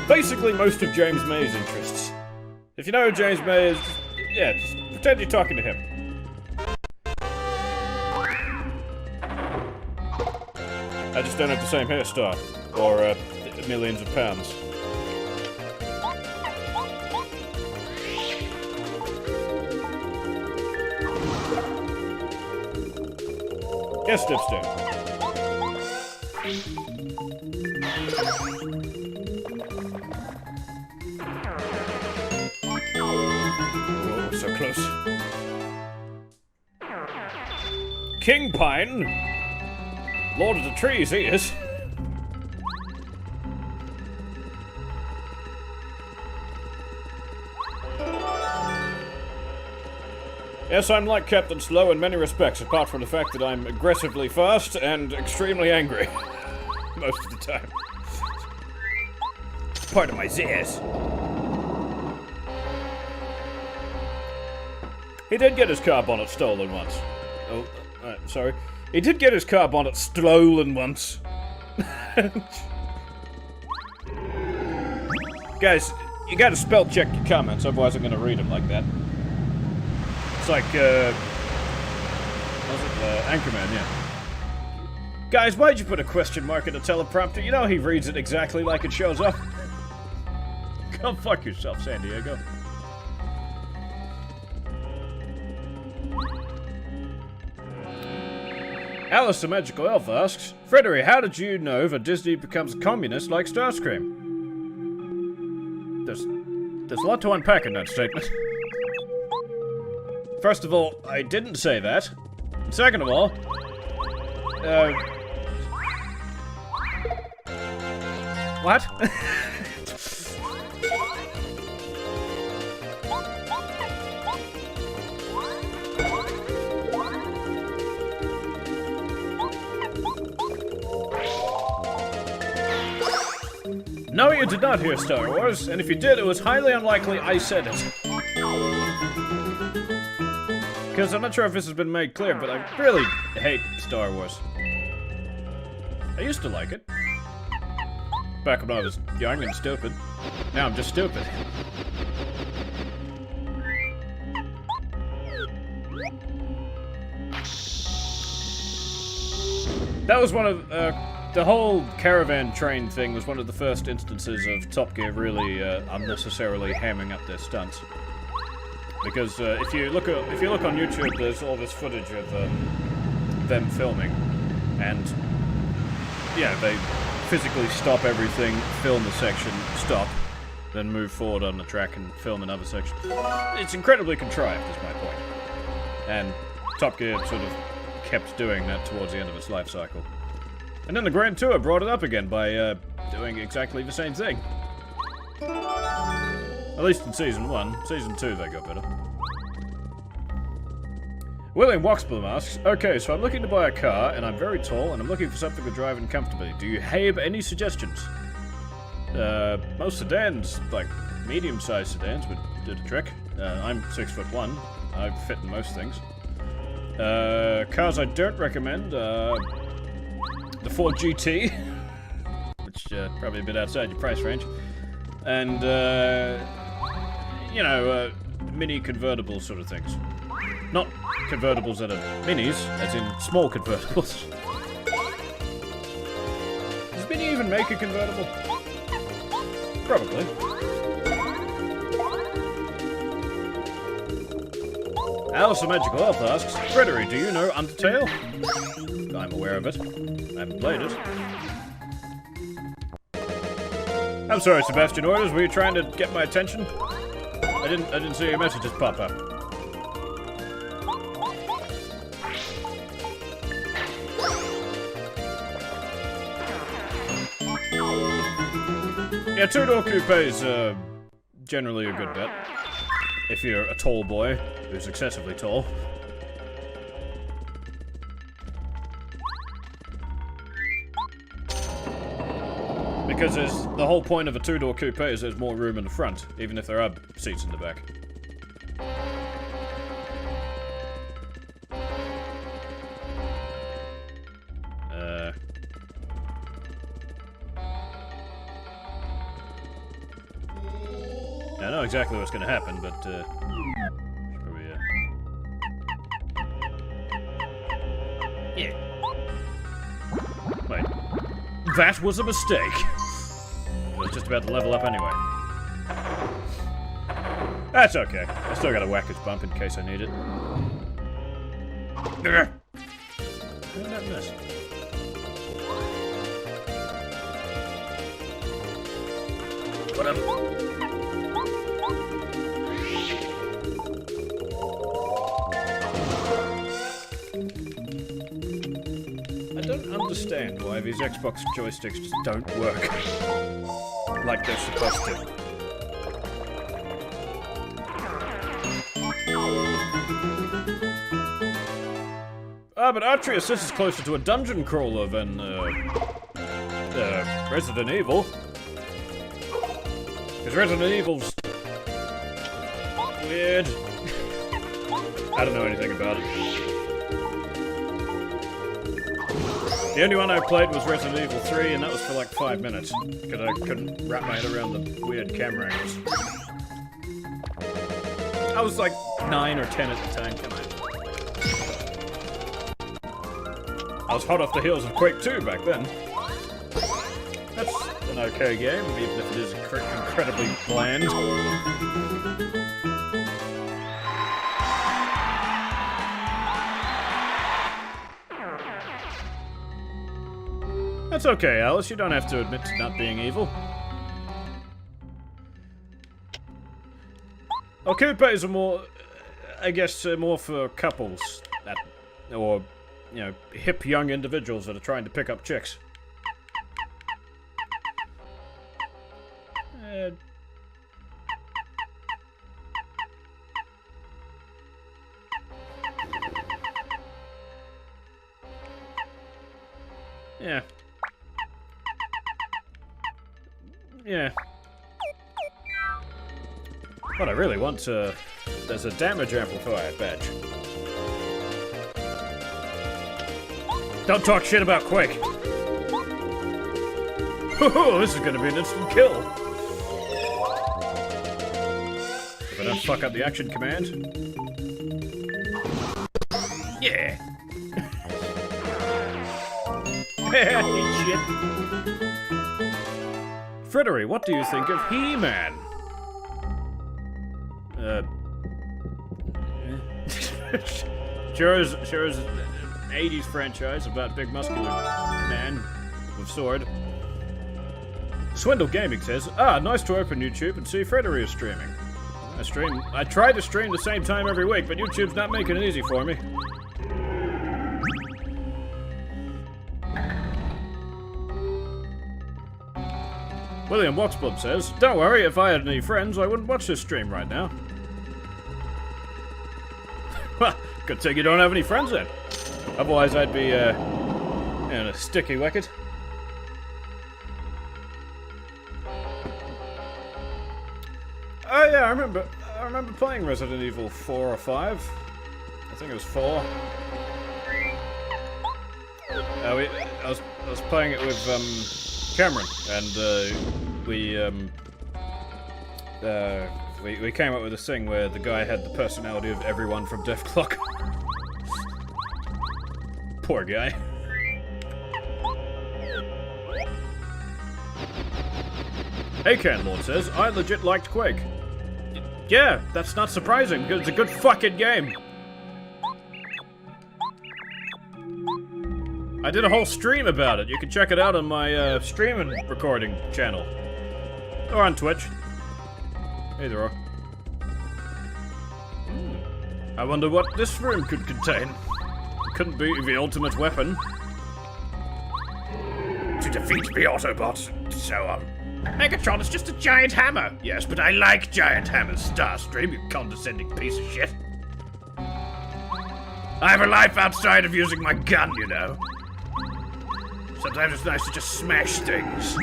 Basically most of James May's interests. If you know who James May is, yeah, just pretend you're talking to him. I just don't have the same hairstyle, or, millions of pounds. Yes, Dipster. Oh, so close. King Pine? Lord of the Trees, he is. Yes, I'm like Captain Slow in many respects, apart from the fact that I'm aggressively fast and extremely angry. Most of the time. It's part of my zazz. He did get his car bonnet stolen once. Oh, sorry. He did get his car bonnet stolen once. Guys, you gotta spell check your comments, otherwise I'm gonna read them like that. It's like, Anchorman, yeah. Guys, why'd you put a question mark in the teleprompter? You know he reads it exactly like it shows up. Go fuck yourself, San Diego. Alice the Magical Elf asks, Freddery, how did you know that Disney becomes communist like Starscream? There's a lot to unpack in that statement. First of all, I didn't say that. And second of all, what? No, you did not hear Star Wars, and if you did, it was highly unlikely I said it. Because I'm not sure if this has been made clear, but I really hate Star Wars. I used to like it. Back when I was young and stupid. Now I'm just stupid. That was one of, the whole caravan train thing was one of the first instances of Top Gear really unnecessarily hamming up their stunts. Because if you look on YouTube, there's all this footage of them filming, and yeah, they physically stop everything, film a section, stop, then move forward on the track and film another section. It's incredibly contrived, is my point. And Top Gear sort of kept doing that towards the end of its life cycle. And then the Grand Tour brought it up again by doing exactly the same thing. At least in Season 1. Season 2 they got better. William Waxblom asks, okay, so I'm looking to buy a car, and I'm very tall, and I'm looking for something to drive in comfortably. Do you have any suggestions? Most sedans, like medium-sized sedans, would do the trick. I'm 6'1". I fit in most things. Cars I don't recommend, the Ford GT, which probably a bit outside your price range, and you know, mini convertible sort of things. Not convertibles that are minis, as in small convertibles. Does Mini even make a convertible? Probably. Alice the Magical Elf asks, Freddery, do you know Undertale? I'm aware of it. I haven't played it. I'm sorry, Sebastian Orders, were you trying to get my attention? I didn't see your messages pop up. Yeah, two-door coupe is generally a good bet. If you're a tall boy who's excessively tall. Because the whole point of a two-door coupe is there's more room in the front, even if there are seats in the back. I know exactly what's going to happen, but yeah. Wait, that was a mistake. I was just about to level up anyway. That's okay. I still got a whack his bump in case I need it. How did that miss? Whatever. I don't understand why these Xbox joysticks just don't work like they're supposed to. But Archery Assist is closer to a dungeon crawler than Resident Evil. Because Resident Evil's weird. I don't know anything about it. The only one I played was Resident Evil 3, and that was for like 5 minutes, because I couldn't wrap my head around the weird camera angles. I was like 9 or 10 at the time, come on. I was hot off the heels of Quake 2 back then. That's an okay game, even if it is incredibly bland. That's okay, Alice. You don't have to admit to not being evil. Well, coupes are more, I guess, more for couples, or, you know, hip young individuals that are trying to pick up chicks. Yeah. Yeah. What I really want to... There's a damage amplifier badge. Don't talk shit about Quake! Hoo-hoo, this is gonna be an instant kill! If I don't fuck up the action command. Yeah! Shit. Freddery, what do you think of He-Man? Sure is an 80s franchise about big muscular man with sword. Swindle Gaming says, nice to open YouTube and see Freddery is streaming. I try to stream the same time every week, but YouTube's not making it easy for me. William Waxblood says, don't worry, if I had any friends, I wouldn't watch this stream right now. Well, good thing you don't have any friends then. Otherwise I'd be, in a sticky wicket. Oh yeah, I remember playing Resident Evil 4 or 5. I think it was 4. I was playing it with, Cameron, and we came up with this thing where the guy had the personality of everyone from Def Clock. Poor guy. Hey, Canlord says, I legit liked Quake. Yeah, that's not surprising, because it's a good fucking game. I did a whole stream about it. You can check it out on my streaming recording channel. Or on Twitch. Either or. I wonder what this room could contain. It couldn't be the ultimate weapon. To defeat the Autobots, and so on. Megatron is just a giant hammer. Yes, but I like giant hammers, Starstream, you condescending piece of shit. I have a life outside of using my gun, you know. Sometimes it's nice to just smash things.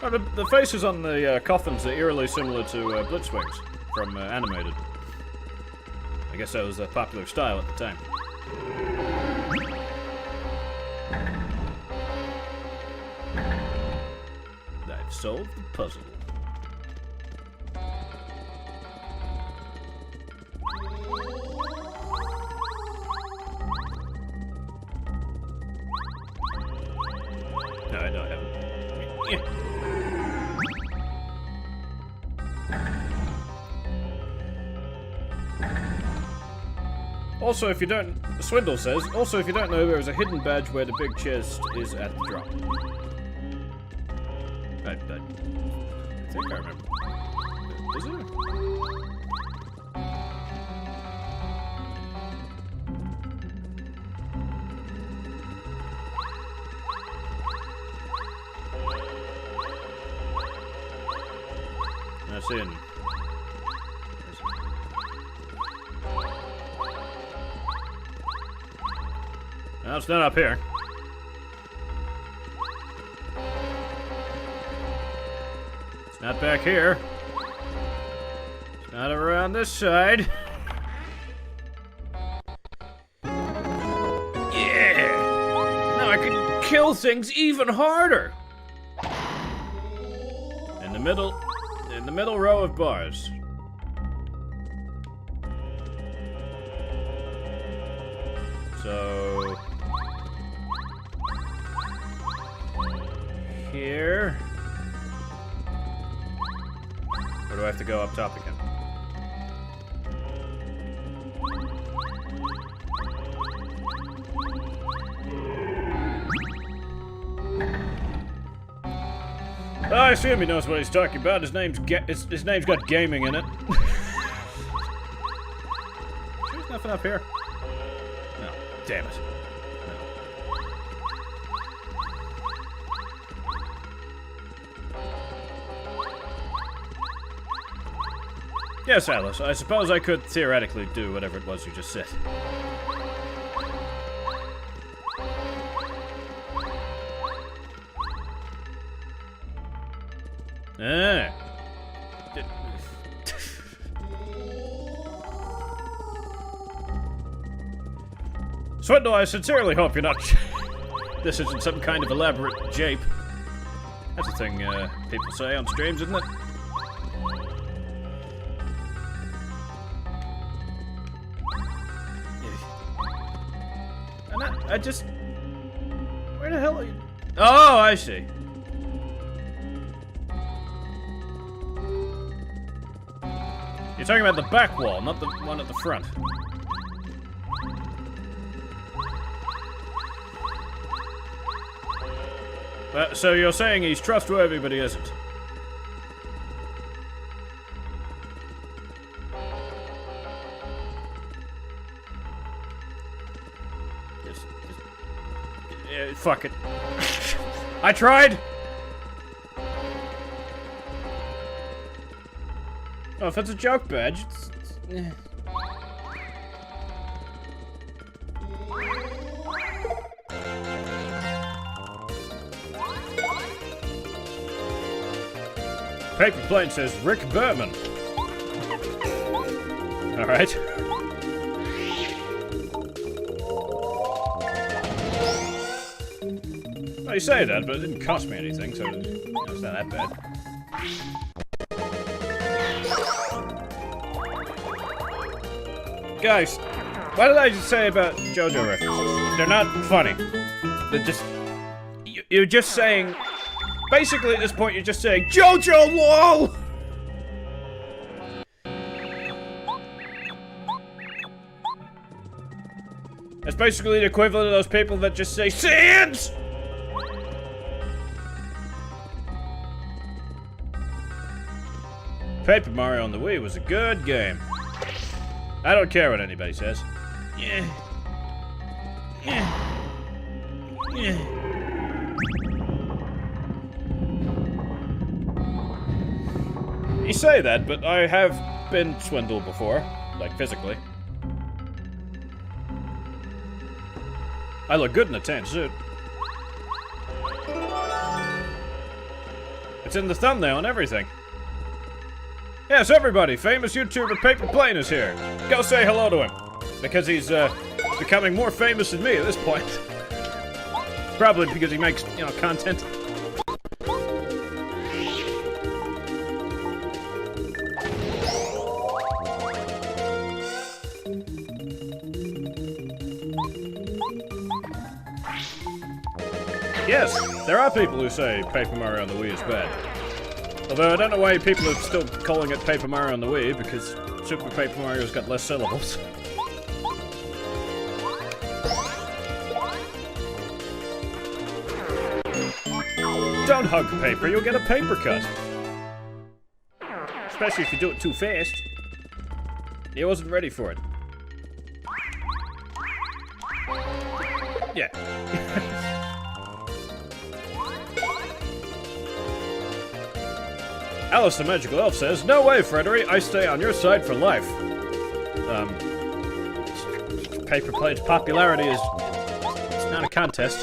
Oh, the faces on the coffins are eerily similar to Blitzwings from Animated. I guess that was a popular style at the time. I've solved the puzzle. No, I haven't. Yeah. Also, if you don't... Swindle says, also if you don't know, there is a hidden badge where the big chest is at the drop. I think I remember. Is it? That's in. No, it's not up here. It's not back here. It's not around this side. Yeah! Now I can kill things even harder! In the middle row of bars. So... here... Or do I have to go up top again? Oh, I assume he knows what he's talking about. His name's got gaming in it. There's nothing up here. No, damn it. Yes, Alice, I suppose I could theoretically do whatever it was you just said. Ah. Swindle, I sincerely hope you're not... This isn't some kind of elaborate jape. That's a thing people say on streams, isn't it? I just... Where the hell are you? Oh, I see. You're talking about the back wall, not the one at the front. So you're saying he's trustworthy, but he isn't? Fuck it. I tried! Oh, if it's a joke badge, it's Paper plane says Rick Berman. Alright. Well, you say that, but it didn't cost me anything, so it's not that bad. Guys, what did I just say about JoJo references? They're not funny. They're just... You're just saying... Basically, at this point, you're just saying, JoJo LOL! That's basically the equivalent of those people that just say, SANS! Paper Mario on the Wii was a good game. I don't care what anybody says. Yeah. Yeah. Yeah. You say that, but I have been swindled before, like physically. I look good in a tan suit. It's in the thumbnail and everything. Yes, everybody, famous YouTuber Paper Plane is here. Go say hello to him. Because he's, becoming more famous than me at this point. Probably because he makes, you know, content. Yes, there are people who say Paper Mario on the Wii is bad. Although I don't know why people are still calling it Paper Mario on the Wii, because Super Paper Mario's got less syllables. Don't hug paper, you'll get a paper cut. Especially if you do it too fast. He wasn't ready for it. Yeah. Alice the Magical Elf says, "No way, Freddery, I stay on your side for life." Paper Plane's popularity is... it's not a contest.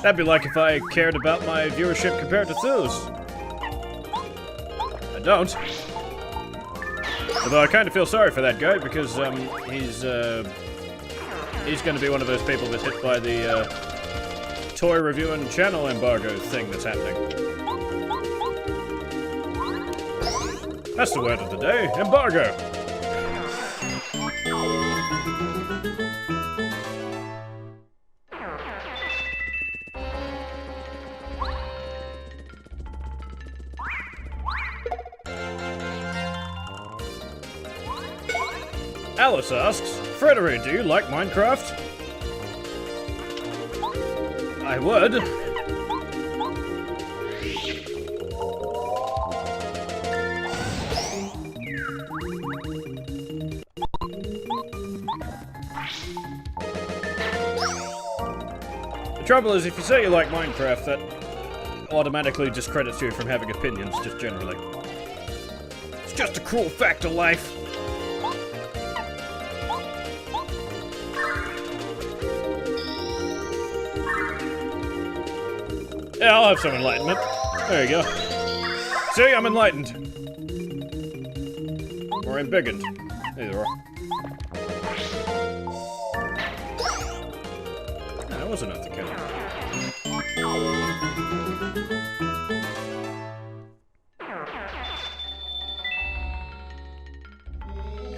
That'd be like if I cared about my viewership compared to Thu's. I don't. Although I kind of feel sorry for that guy, because, he's gonna be one of those people that's hit by the, toy review and channel embargo thing that's happening. That's the word of the day, embargo. Alice asks, Freddery, do you like Minecraft? I would. The trouble is, if you say you like Minecraft, that automatically discredits you from having opinions, just generally. It's just a cruel fact of life. Yeah, I'll have some enlightenment. There you go. See, I'm enlightened. Or embiggened. Either or. No, that was enough to count.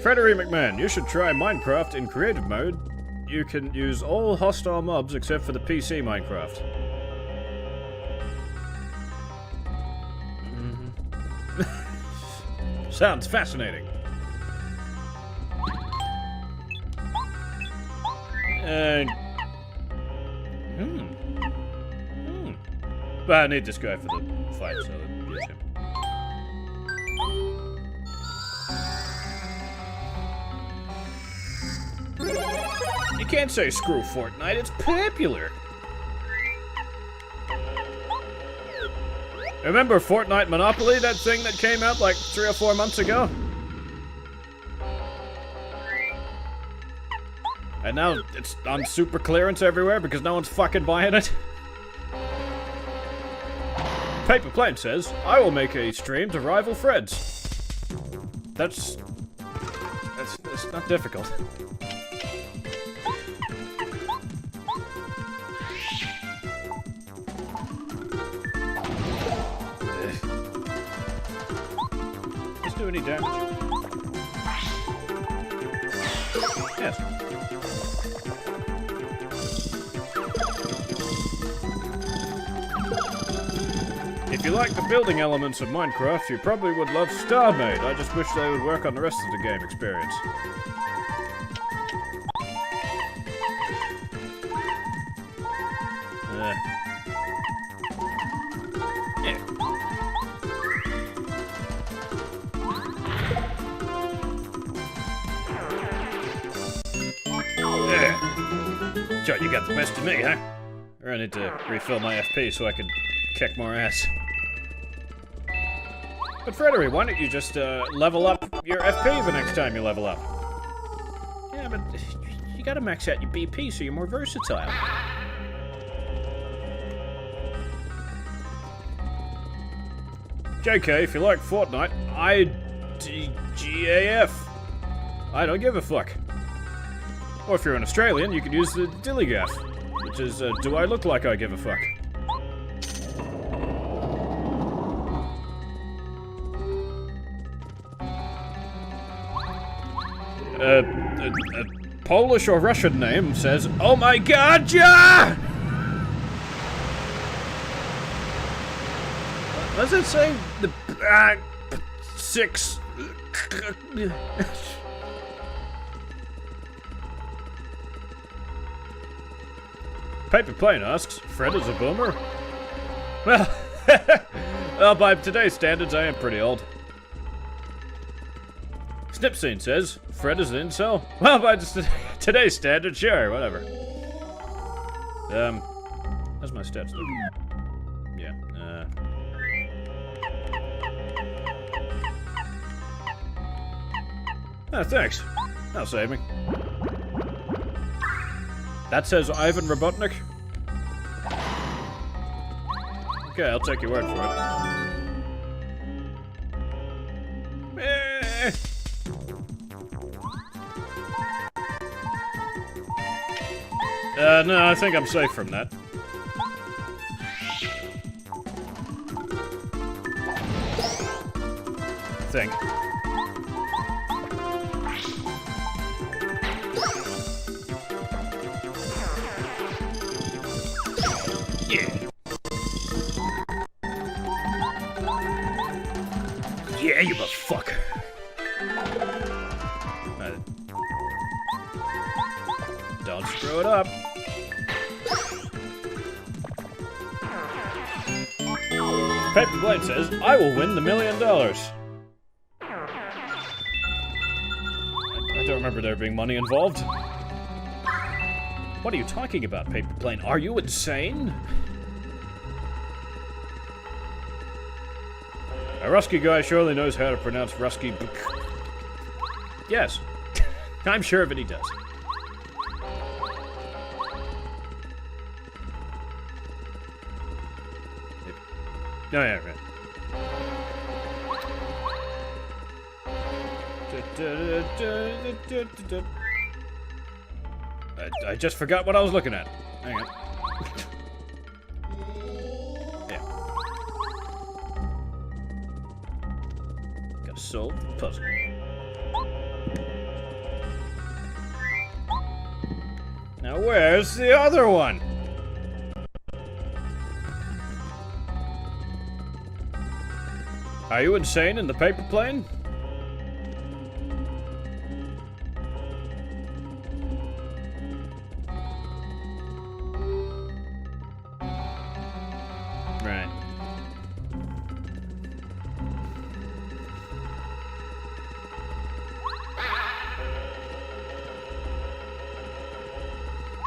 Freddery McMahon, you should try Minecraft in creative mode. You can use all hostile mobs except for the PC Minecraft. Sounds fascinating. But I need this guy for the fight, so use him. You can't say screw Fortnite, it's popular. Remember Fortnite Monopoly, that thing that came out like 3 or 4 months ago? And now it's on super clearance everywhere because no one's fucking buying it. Paper Plane says, I will make a stream to rival Fred's. That's not difficult. Do any damage? Yes. If you like the building elements of Minecraft, you probably would love StarMade. I just wish they would work on the rest of the game experience. Sure, you got the best of me, huh? I need to refill my FP so I can kick more ass. But Freddery, why don't you just level up your FP the next time you level up? but you gotta max out your BP so you're more versatile. JK, if you like Fortnite, IDGAF. I don't give a fuck. Or if you're an Australian, you can use the Dillygaff, which is, do I look like I give a fuck? A Polish or Russian name says, "Oh my god, yeah!" What does it say? The 6. Paper Plane asks, Fred is a boomer? Well, well, by today's standards, I am pretty old. Snipscene says, Fred is an incel? Well, by today's standards, sure, whatever. How's my stats look? Yeah, Oh, thanks. That'll save me. That says Ivan Robotnik? Okay, I'll take your word for it. No, I think I'm safe from that. I think. Yeah, you motherfucker. Don't screw it up. Paper Blade says, I will win the $1 million. I don't remember there being money involved. What are you talking about, Paper Plane? Are you insane? A Rusky guy surely knows how to pronounce Rusky. Yes. I'm sure of it, he does. Oh, yeah, right. I just forgot what I was looking at. Hang on. Yeah. Gotta solve the puzzle. Now where's the other one? Are you insane in the paper plane? Right.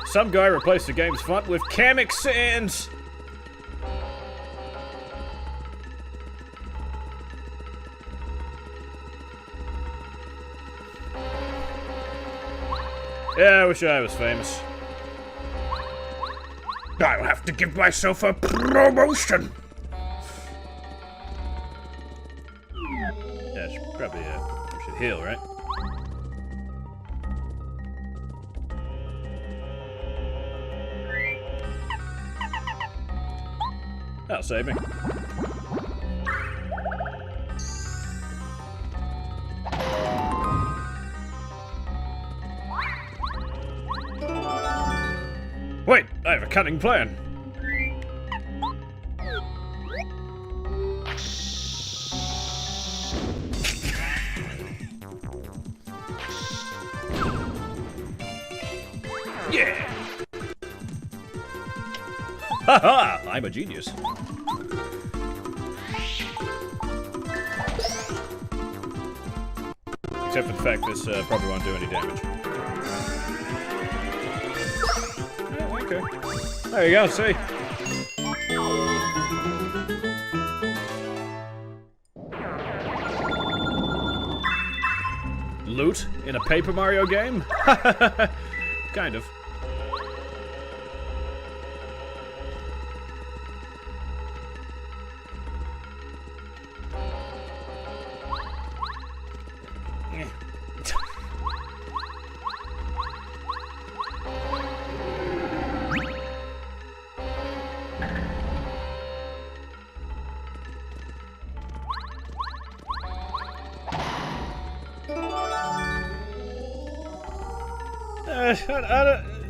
Some guy replaced the game's font with Comic Sans. Yeah, I wish I was famous. I'll have to give myself a promotion. Yeah, I should probably, I should heal, right? That'll save me. Wait, I have a cunning plan. Yeah! Haha! I'm a genius. Except for the fact this probably won't do any damage. Oh, okay. There you go, see? loot in a Paper Mario game? Kind of.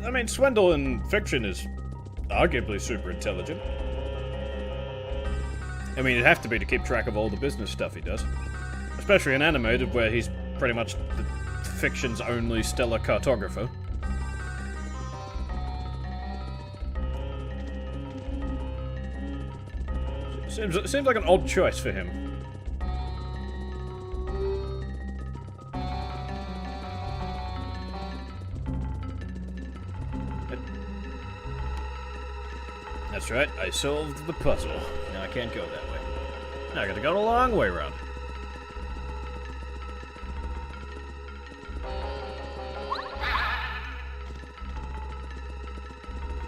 I mean, Swindle in fiction is arguably super intelligent. I mean, it'd have to be to keep track of all the business stuff he does. Especially in animated, where he's pretty much the fiction's only stellar cartographer. Seems like an odd choice for him. That's right, I solved the puzzle. Now I can't go that way. Now I gotta go the long way around.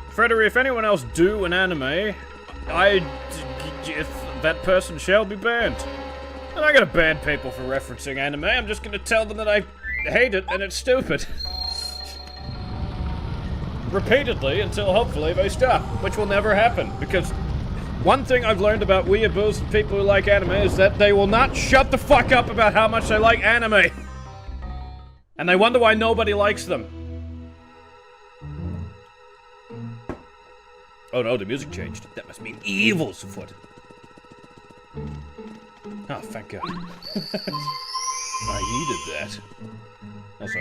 Freddery, if anyone else do an anime, if that person shall be banned. I'm not gonna ban people for referencing anime, I'm just gonna tell them that I hate it and it's stupid. Repeatedly until hopefully they stop, which will never happen, because one thing I've learned about weeaboos and people who like anime is that they will not shut the fuck up about how much they like anime. And they wonder why nobody likes them. Oh no, the music changed. That must mean evil's afoot. Oh, thank God. I needed that. Also.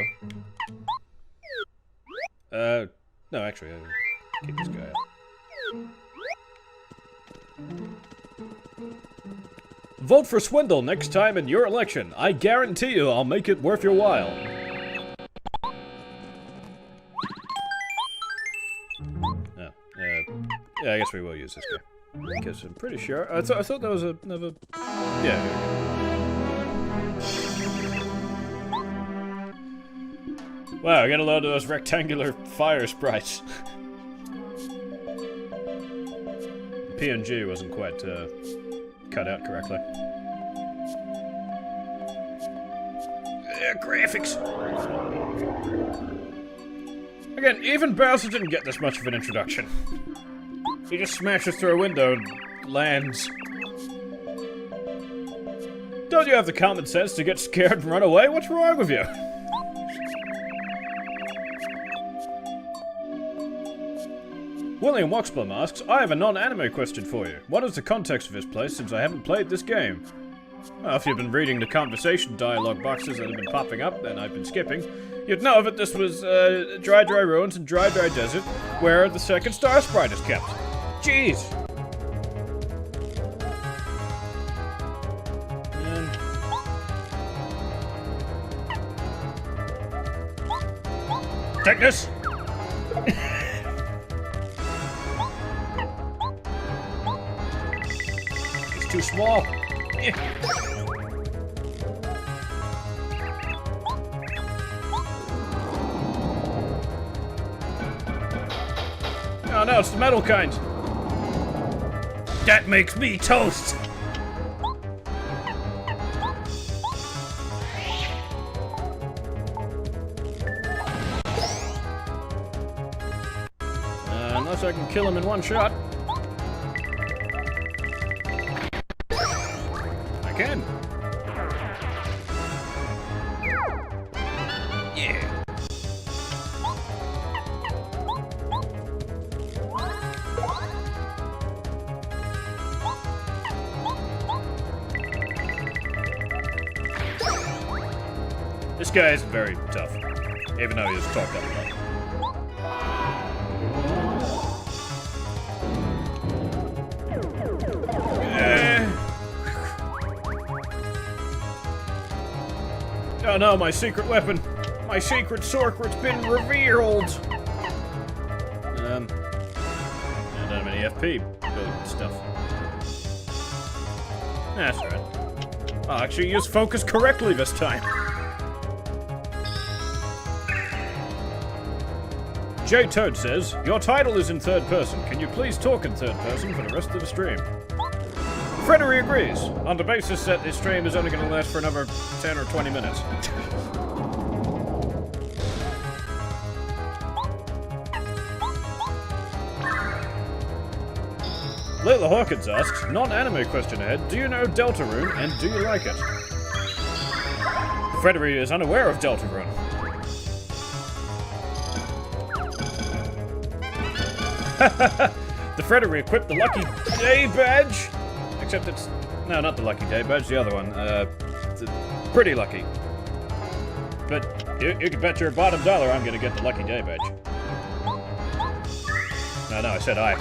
No, actually, I'll keep this guy up. Vote for Swindle next time in your election. I guarantee you I'll make it worth your while. Oh, yeah, I guess we will use this guy. Because I'm pretty sure... I thought that was another... Yeah. Wow, I got a load of those rectangular fire sprites. PNG wasn't quite cut out correctly. Graphics! Again, even Bowser didn't get this much of an introduction. He just smashes through a window and lands. Don't you have the common sense to get scared and run away? What's wrong with you? William Waxblom asks, I have a non-anime question for you. What is the context of this place since I haven't played this game? Well, if you've been reading the conversation dialogue boxes that have been popping up, and I've been skipping, you'd know that this was Dry Dry Ruins and Dry Dry Desert, where the second Star Sprite is kept. Jeez! Take this! He's too small. Oh no, it's the metal kind. That makes me toast! Unless I can kill him in one shot. I can. Yeah. This guy is very tough, even though he was talked up a lot. Oh no, my secret weapon! My secret sword's been revealed! I don't have any FP building stuff. That's right. I'll actually use focus correctly this time. J Toad says, your title is in third person. Can you please talk in third person for the rest of the stream? Freddery agrees, on the basis that this stream is only going to last for another 10 or 20 minutes. Little Hawkins asks, non-anime question ahead, do you know Deltarune and do you like it? Freddery is unaware of Deltarune. The Freddery equipped the Lucky Day badge, except it's, no, not the Lucky Day badge, the other one, it's pretty lucky. But you can bet your bottom dollar I'm gonna get the Lucky Day badge. No, I said I.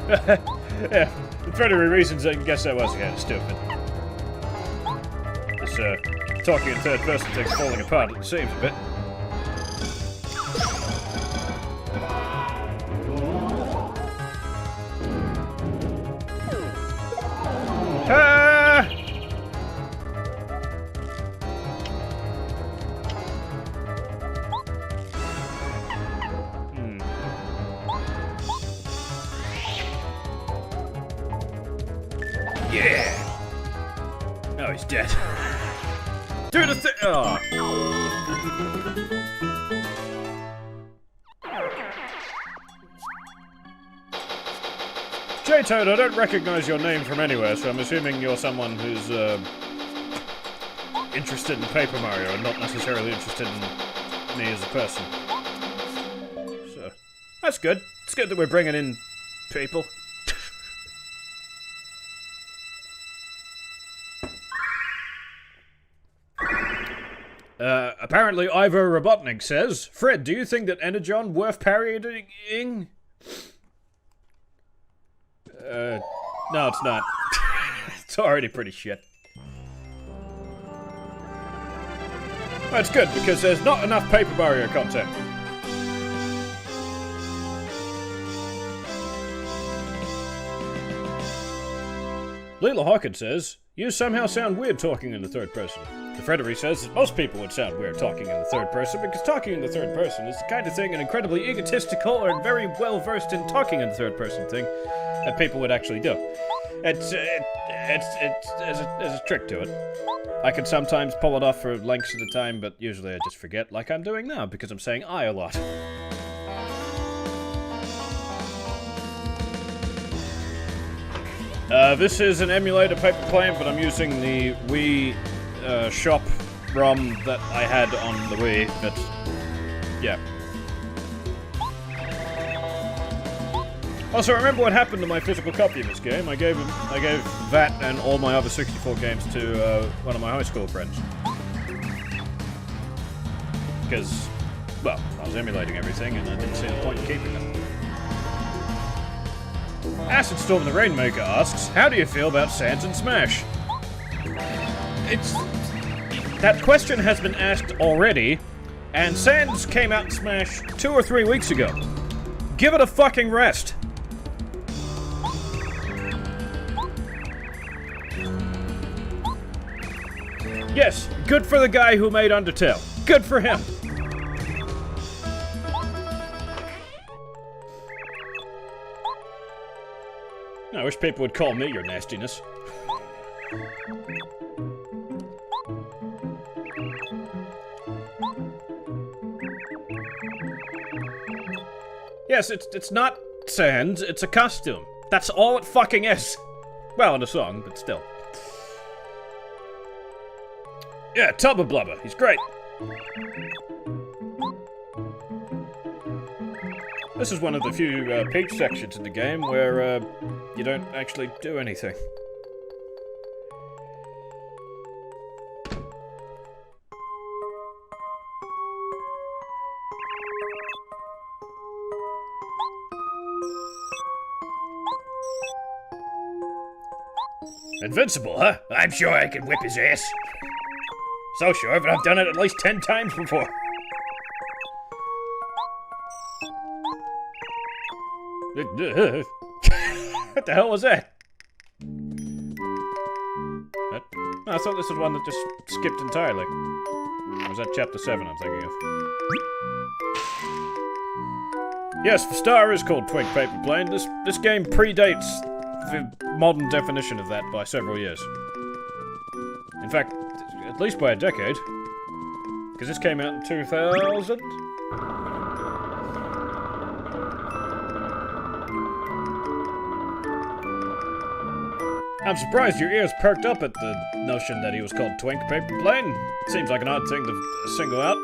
Yeah, the Freddery reasons I guess that was kind of stupid. This, talking in third person thing's falling apart at the seams a bit. Ah! Yeah! Oh, he's dead. Do the thing! Oh. J-Toad, I don't recognize your name from anywhere, so I'm assuming you're someone who's, interested in Paper Mario and not necessarily interested in me as a person. So, that's good. It's good that we're bringing in people. Apparently Ivor Robotnik says, Fred, do you think that Energon worth parodying? No, it's not. It's already pretty shit. That's good, because there's not enough Paper Mario content. Leela Hawkins says, you somehow sound weird talking in the third person. The Freddery says that most people would sound weird talking in the third person because talking in the third person is the kind of thing, an incredibly egotistical and very well versed in talking in the third person thing that people would actually do. There's a trick to it. I can sometimes pull it off for lengths at a time, but usually I just forget, like I'm doing now because I'm saying I a lot. This is an emulator paperclip, but I'm using the Wii shop ROM that I had on the Wii, but yeah. Also, remember what happened to my physical copy of this game? I gave that and all my other 64 games to one of my high school friends. Because, well, I was emulating everything and I didn't see the point in keeping them. Acid Storm the Rainmaker asks, how do you feel about Sans and Smash? That question has been asked already, and Sans came out in Smash 2 or 3 weeks ago. Give it a fucking rest. Yes, good for the guy who made Undertale. Good for him. I wish people would call me your nastiness. Yes, it's not Sans, it's a costume. That's all it fucking is. Well, in a song, but still. Yeah, Tubba Blubba, he's great. This is one of the few Peach sections in the game where you don't actually do anything. Invincible, huh? I'm sure I can whip his ass. So sure, but I've done it at least 10 times before. What the hell was that? What? I thought this was one that just skipped entirely. Or was that chapter 7 I'm thinking of? Yes, the star is called Twink Paper Plane. This game predates the modern definition of that by several years. In fact, at least by a decade. Because this came out in 2000? I'm surprised your ears perked up at the notion that he was called Twink Paper Plane. Seems like an odd thing to single out.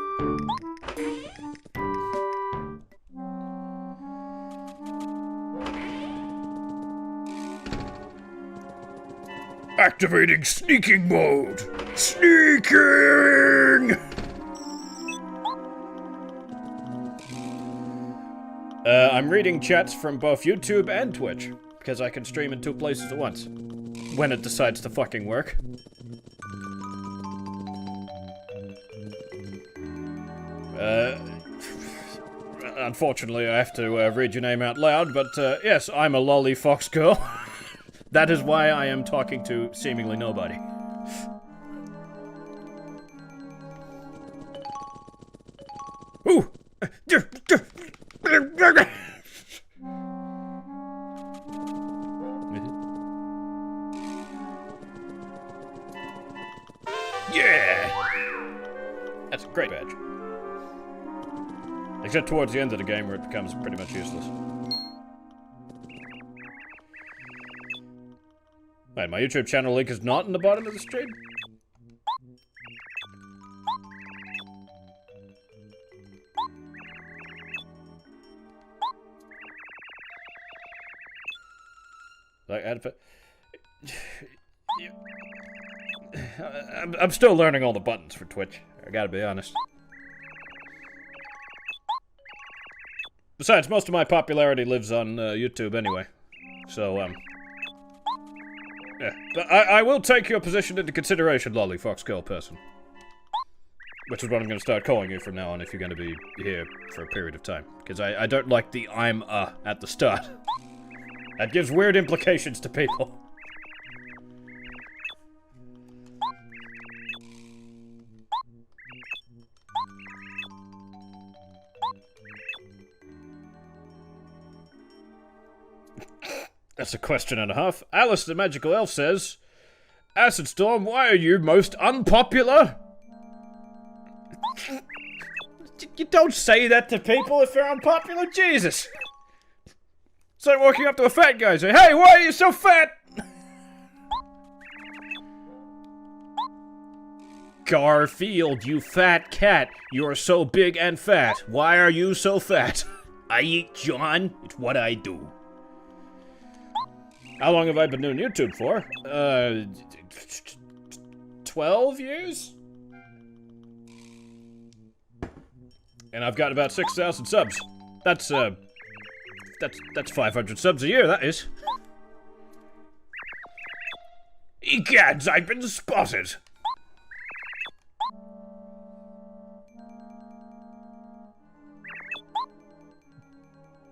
Activating sneaking mode. Sneaking! I'm reading chats from both YouTube and Twitch, because I can stream in 2 places at once. When it decides to fucking work. Unfortunately, I have to read your name out loud, but yes, I'm a lolly fox girl. That is why I am talking to seemingly nobody. Ooh! Yeah! That's a great badge. Except towards the end of the game where it becomes pretty much useless. Wait, my YouTube channel link is not in the bottom of the stream? Like, I'm still learning all the buttons for Twitch. I gotta be honest. Besides, most of my popularity lives on YouTube anyway. So, yeah. But I will take your position into consideration, lolly fox girl person. Which is what I'm going to start calling you from now on if you're going to be here for a period of time. Because I don't like the I'm at the start. That gives weird implications to people. That's a question and a half. Alice the Magical Elf says, Acid Storm, why are you most unpopular? You don't say that to people if they're unpopular, Jesus! It's like walking up to a fat guy and saying, hey, why are you so fat? Garfield, you fat cat. You're so big and fat. Why are you so fat? I eat John. It's what I do. How long have I been doing YouTube for? 12 years? And I've got about 6,000 subs. That's 500 subs a year, that is. Egads, I've been spotted.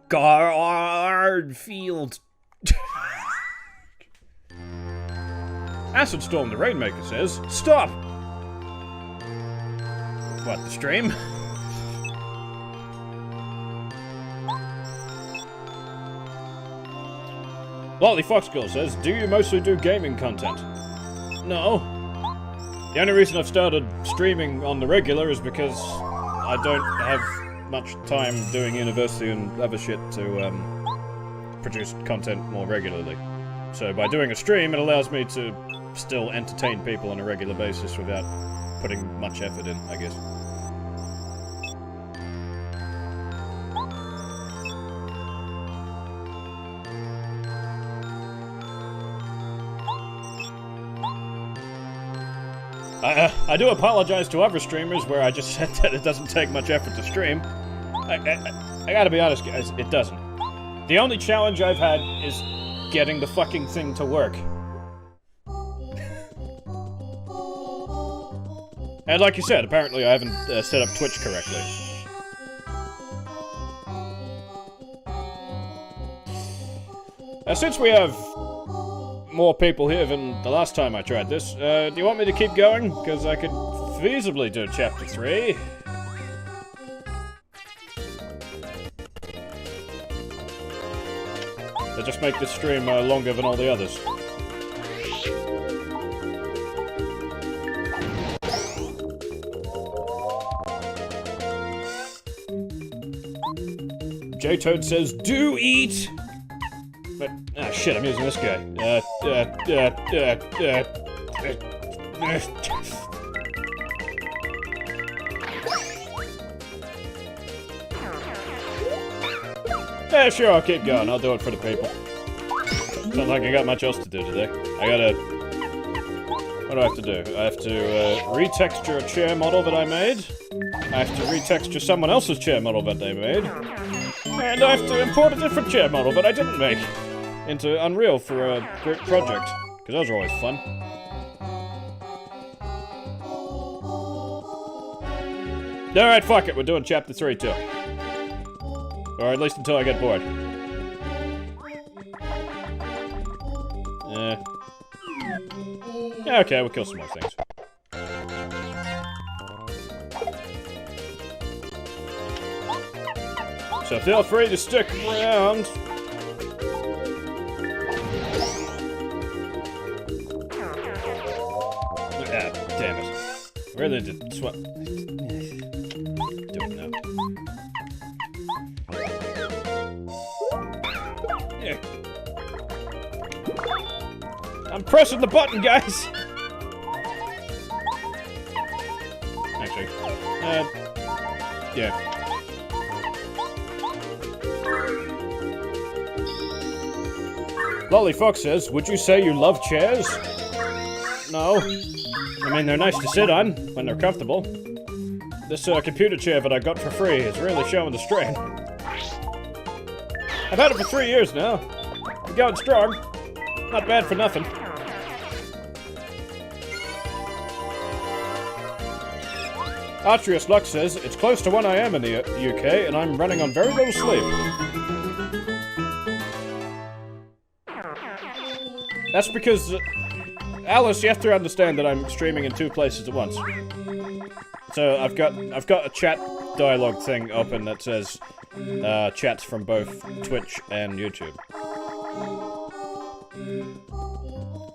Garfield. Acid Storm the Rainmaker says, stop! What, the stream? Lolly Fox Girl says, do you mostly do gaming content? No. The only reason I've started streaming on the regular is because I don't have much time doing university and other shit to produce content more regularly. So by doing a stream, it allows me to still entertain people on a regular basis without putting much effort in, I guess. I do apologize to other streamers where I just said that it doesn't take much effort to stream. I gotta be honest, guys, it doesn't. The only challenge I've had is getting the fucking thing to work. And like you said, apparently I haven't set up Twitch correctly. Since we have more people here than the last time I tried this. Do you want me to keep going? Because I could feasibly do chapter 3. They just make this stream longer than all the others. J-Toad says, do eat! But, shit, I'm using this guy. Yeah, sure, I'll keep going. I'll do it for the people. Sounds like I got much else to do today. I gotta... What do I have to do? I have to, retexture a chair model that I made. I have to retexture someone else's chair model that they made. And I have to import a different chair model that I didn't make into Unreal for a group project. Because those are always fun. Alright, fuck it. We're doing chapter 3 too. Or at least until I get bored. Yeah, okay, we'll kill some more things. So feel free to stick around. Ah, damn it. Really did swap. Do it now. Yeah. I'm pressing the button, guys! Actually, yeah. Lollyfox says, would you say you love chairs? No. I mean, they're nice to sit on, when they're comfortable. This computer chair that I got for free is really showing the strain. I've had it for 3 years now. I'm going strong. Not bad for nothing. Artrius Lux says, it's close to 1 AM in the UK, and I'm running on very little sleep. That's because, Alice, you have to understand that I'm streaming in 2 places at once. So I've got a chat dialogue thing open that says chats from both Twitch and YouTube.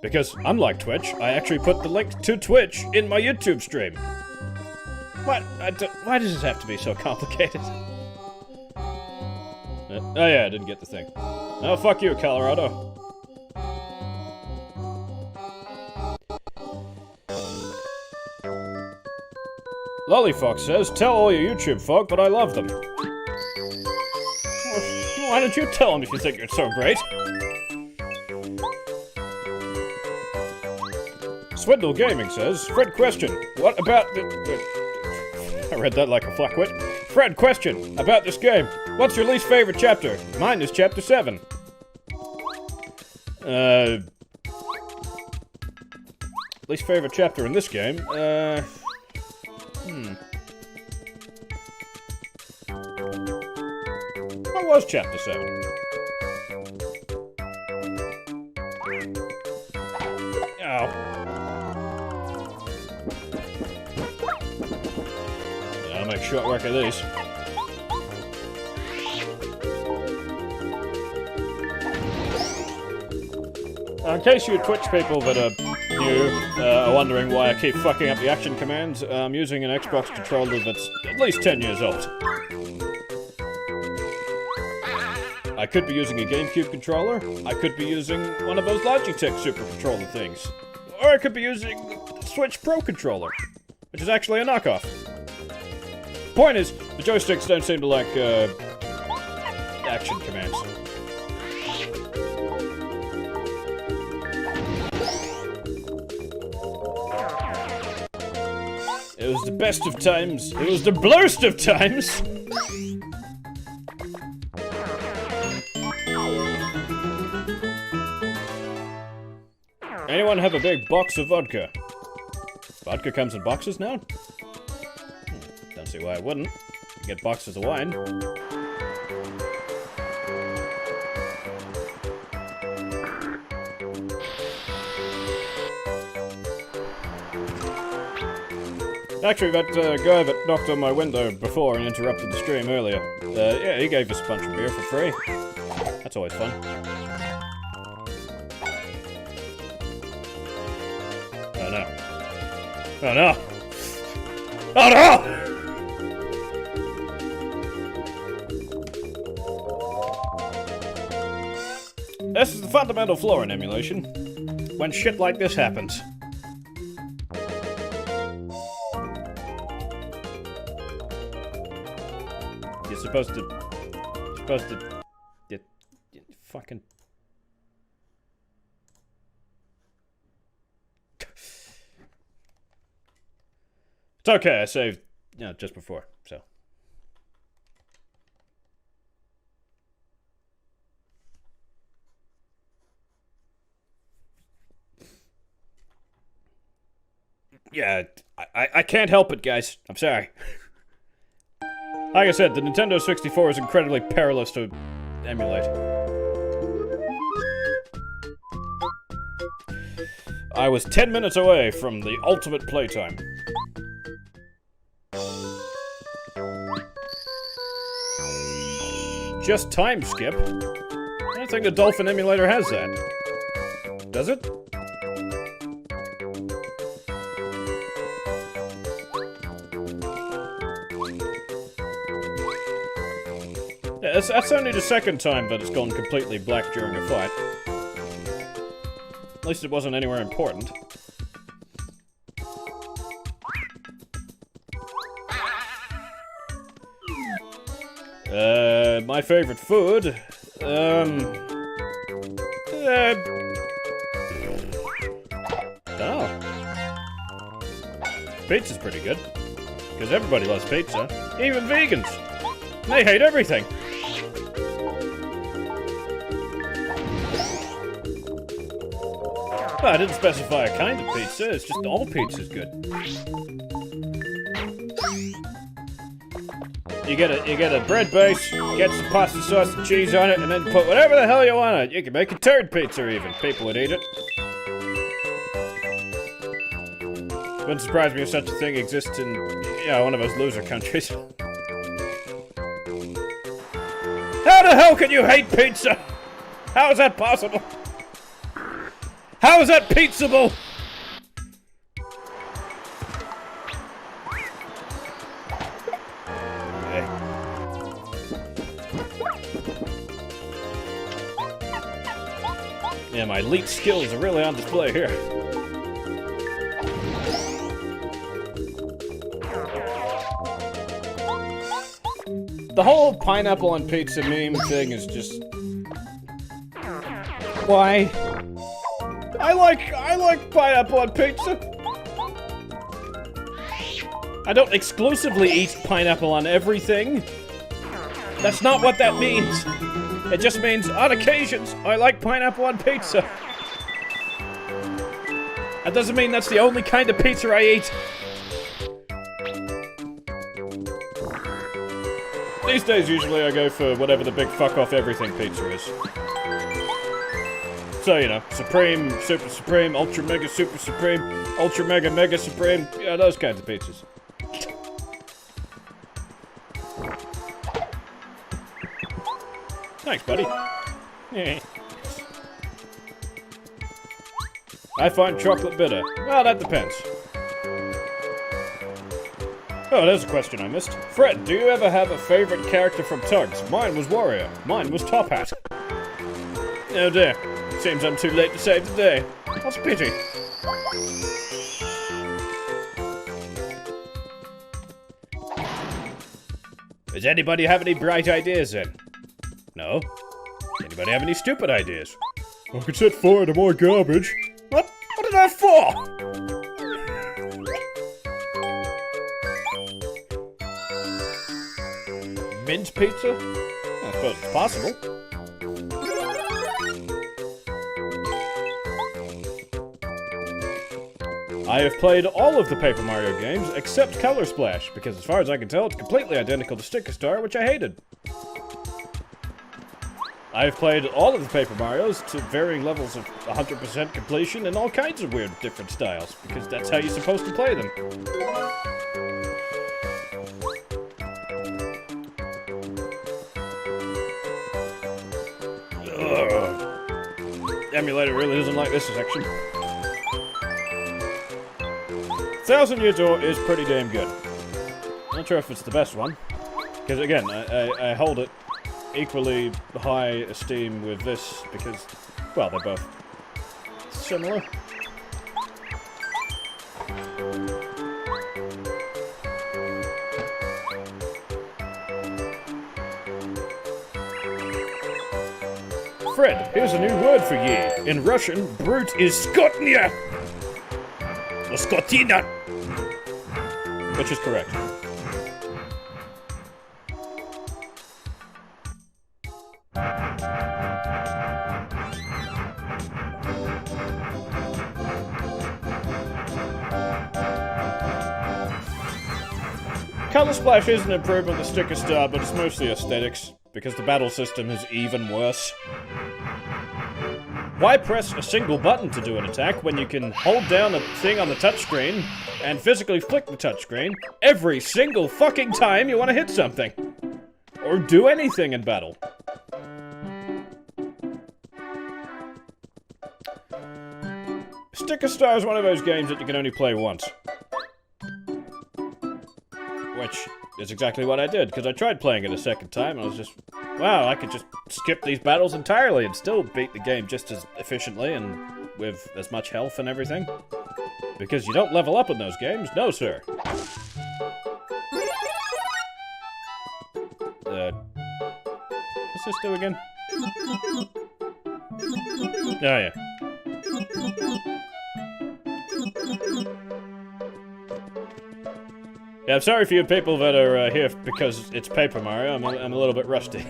Because unlike Twitch, I actually put the link to Twitch in my YouTube stream. What? Why does this have to be so complicated? Oh yeah, I didn't get the thing. Oh, fuck you, Colorado. Lollyfox says, tell all your YouTube folk that I love them. Why don't you tell them if you think you're so great? Swindle Gaming says, Fred question, what about the... I read that like a flackwit. Fred question, about this game. What's your least favorite chapter? Mine is chapter 7. Least favorite chapter in this game? What was chapter 7? Ow. Yeah, I'll make short work of these. In case you Twitch people that are new are wondering why I keep fucking up the action commands, I'm using an Xbox controller that's at least 10 years old. I could be using a GameCube controller, I could be using one of those Logitech Super Controller things, or I could be using the Switch Pro Controller, which is actually a knockoff. Point is, the joysticks don't seem to like, action commands. It was the best of times. It was the blurst of times. Anyone have a big box of vodka? Vodka comes in boxes now? Don't see why I wouldn't. You get boxes of wine. Actually, that guy that knocked on my window before and interrupted the stream earlier, yeah, he gave us a bunch of beer for free. That's always fun. Oh no. Oh no! Oh no! This is the fundamental flaw in emulation. When shit like this happens. You're supposed to... You fucking... It's okay, I saved, just before, so. Yeah, I can't help it, guys. I'm sorry. Like I said, the Nintendo 64 is incredibly perilous to emulate. I was 10 minutes away from the ultimate playtime. Just time skip? I don't think the Dolphin emulator has that. Does it? Yeah, that's only the second time that it's gone completely black during a fight. At least it wasn't anywhere important. My favorite food? Oh. Pizza's pretty good. Because everybody loves pizza. Even vegans. They hate everything. Well, I didn't specify a kind of pizza, it's just all pizza's good. You get a bread base, get some pasta sauce and cheese on it, and then put whatever the hell you want on it. You can make a turd pizza even. People would eat it. Wouldn't surprise me if such a thing exists in, one of those loser countries. How the hell can you hate pizza? How is that possible? How is that pizzable? Yeah, my elite skills are really on display here. The whole pineapple on pizza meme thing is just... Why? I like pineapple on pizza. I don't exclusively eat pineapple on everything. That's not what that means. It just means, on occasions, I like pineapple on pizza. That doesn't mean that's the only kind of pizza I eat. These days, usually I go for whatever the big fuck-off everything pizza is. So, Supreme, Super Supreme, Ultra Mega Super Supreme, Ultra Mega Mega Supreme, those kinds of pizzas. Thanks, buddy. I find chocolate bitter. Well, that depends. Oh, there's a question I missed. Fred, do you ever have a favorite character from Tugs? Mine was Warrior. Mine was Top Hat. Oh dear. Seems I'm too late to save the day. What's a pity. Does anybody have any bright ideas then? No? Anybody have any stupid ideas? I could set fire to more garbage. What? What is that for? Mint pizza? I suppose it's possible. I have played all of the Paper Mario games except Color Splash, because as far as I can tell, it's completely identical to Sticker Star, which I hated. I have played all of the Paper Marios to varying levels of 100% completion and all kinds of weird different styles, because that's how you're supposed to play them. emulator really doesn't like this section. 1000 Year Door is pretty damn good. Not sure if it's the best one, because again, I hold it equally high esteem with this because, well, they're both similar. Fred, here's a new word for ye. In Russian, brute is Skotnia! Or Skotina! Which is correct. Color Splash is an improvement to Sticker Star, but it's mostly aesthetics, because the battle system is even worse. Why press a single button to do an attack when you can hold down a thing on the touchscreen and physically flick the touchscreen every single fucking time you want to hit something? Or do anything in battle? Sticker Star is one of those games that you can only play once. Which is exactly what I did, because I tried playing it a second time, and I was just, wow, I could just skip these battles entirely and still beat the game just as efficiently and with as much health and everything. Because you don't level up in those games, no sir. What's this do again? Oh yeah. Yeah, I'm sorry for you people that are here because it's Paper Mario. I'm a little bit rusty.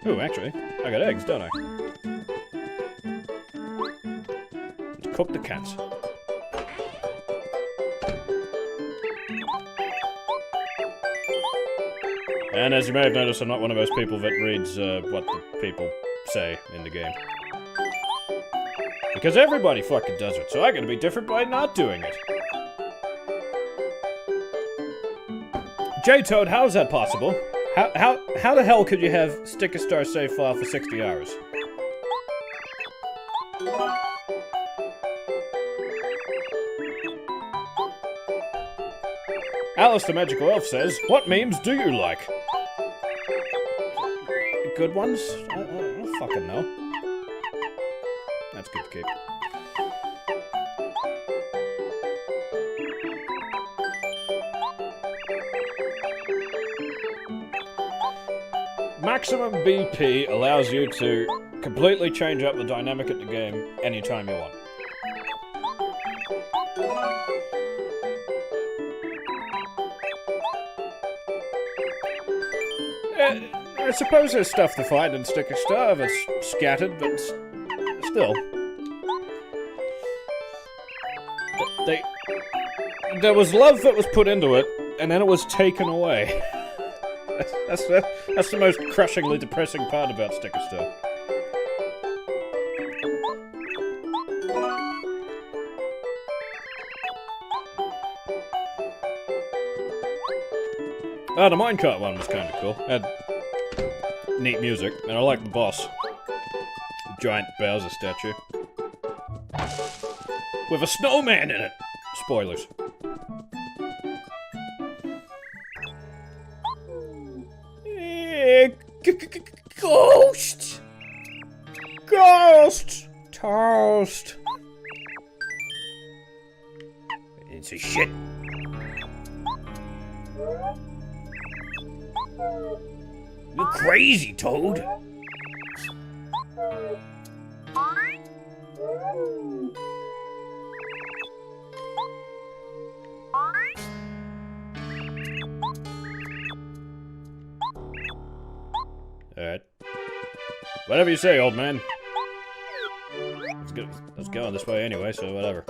Ooh, actually, I got eggs, don't I? Let's cook the cats. And as you may have noticed, I'm not one of those people that reads what the people say in the game. Because everybody fucking does it, so I gotta be different by not doing it. J-Toad, how is that possible? How the hell could you have Sticker Star save file for 60 hours? Alice the Magical Elf says, what memes do you like? Good ones? I don't fucking know. That's good to keep. Maximum BP allows you to completely change up the dynamic of the game anytime you want. I suppose there's stuff to find in Sticker Star that's scattered, but still. There was love that was put into it, and then it was taken away. That's the most crushingly depressing part about Sticker Star. Oh, the minecart one was kind of cool. Had neat music, and I like the boss. The giant Bowser statue. With a snowman in it! Spoilers. Ghost! Ghost! Toast! It's a shit. You're crazy, Toad. Alright. Whatever you say, old man. Let's go this way anyway, so whatever.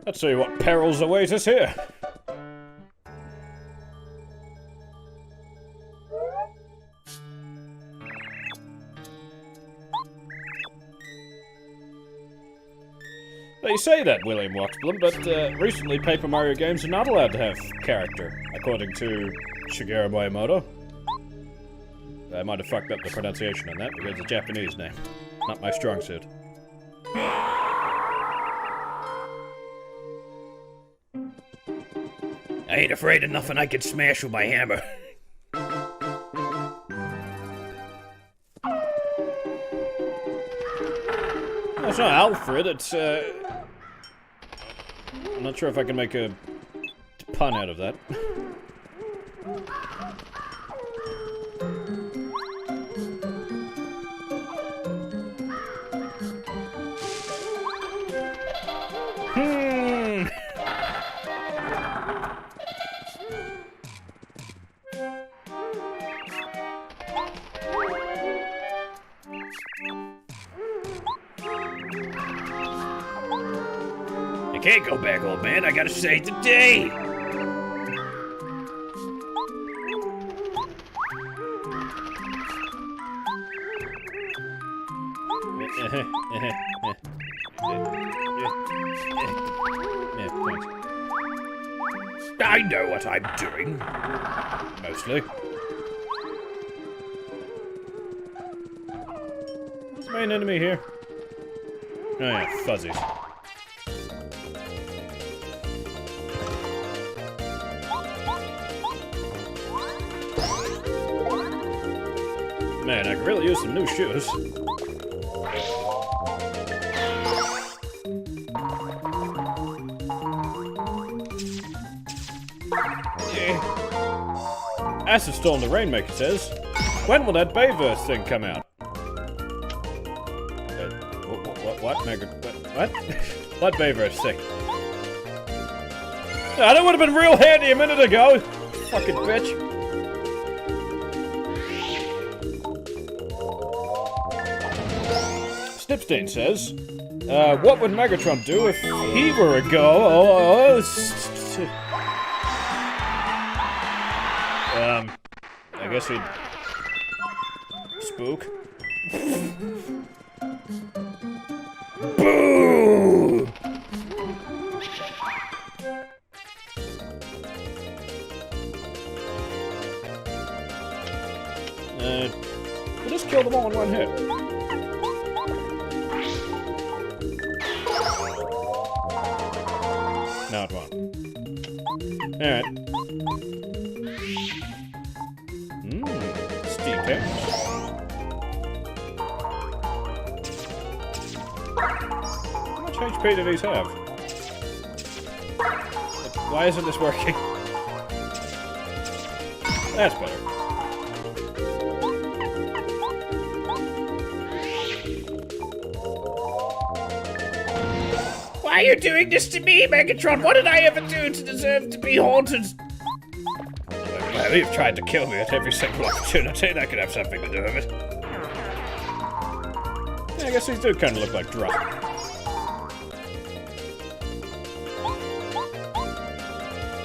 Let's see what perils await us here. They say that, William Waxblom, but recently Paper Mario games are not allowed to have character, according to Shigeru Miyamoto. I might have fucked up the pronunciation on that because it's a Japanese name. Not my strong suit. I ain't afraid of nothing I can smash with my hammer. That's not Alfred, it's, I'm not sure if I can make a pun out of that. I can't go back, old man. I gotta save the day. I know what I'm doing. Mostly. What's the main enemy here? Oh yeah, fuzzies. Man, I could really use some new shoes. Acid Storm the Rainmaker says, when will that Bayverse thing come out? What? Mega... What? What Bayverse thing? That would have been real handy a minute ago! Fucking bitch. Snipstein says, what would Megatron do if he were a I guess he'd spook. Boo! We'll just kill them all in one hit. No, it won't. Alright. Steam pants. How much HP do these have? Why isn't this working? That's better. Why are you doing this to me, Megatron? What did I ever do to deserve to be haunted? Well, you've tried to kill me at every single opportunity. That could have something to do with it. Yeah, I guess these do kind of look like drop.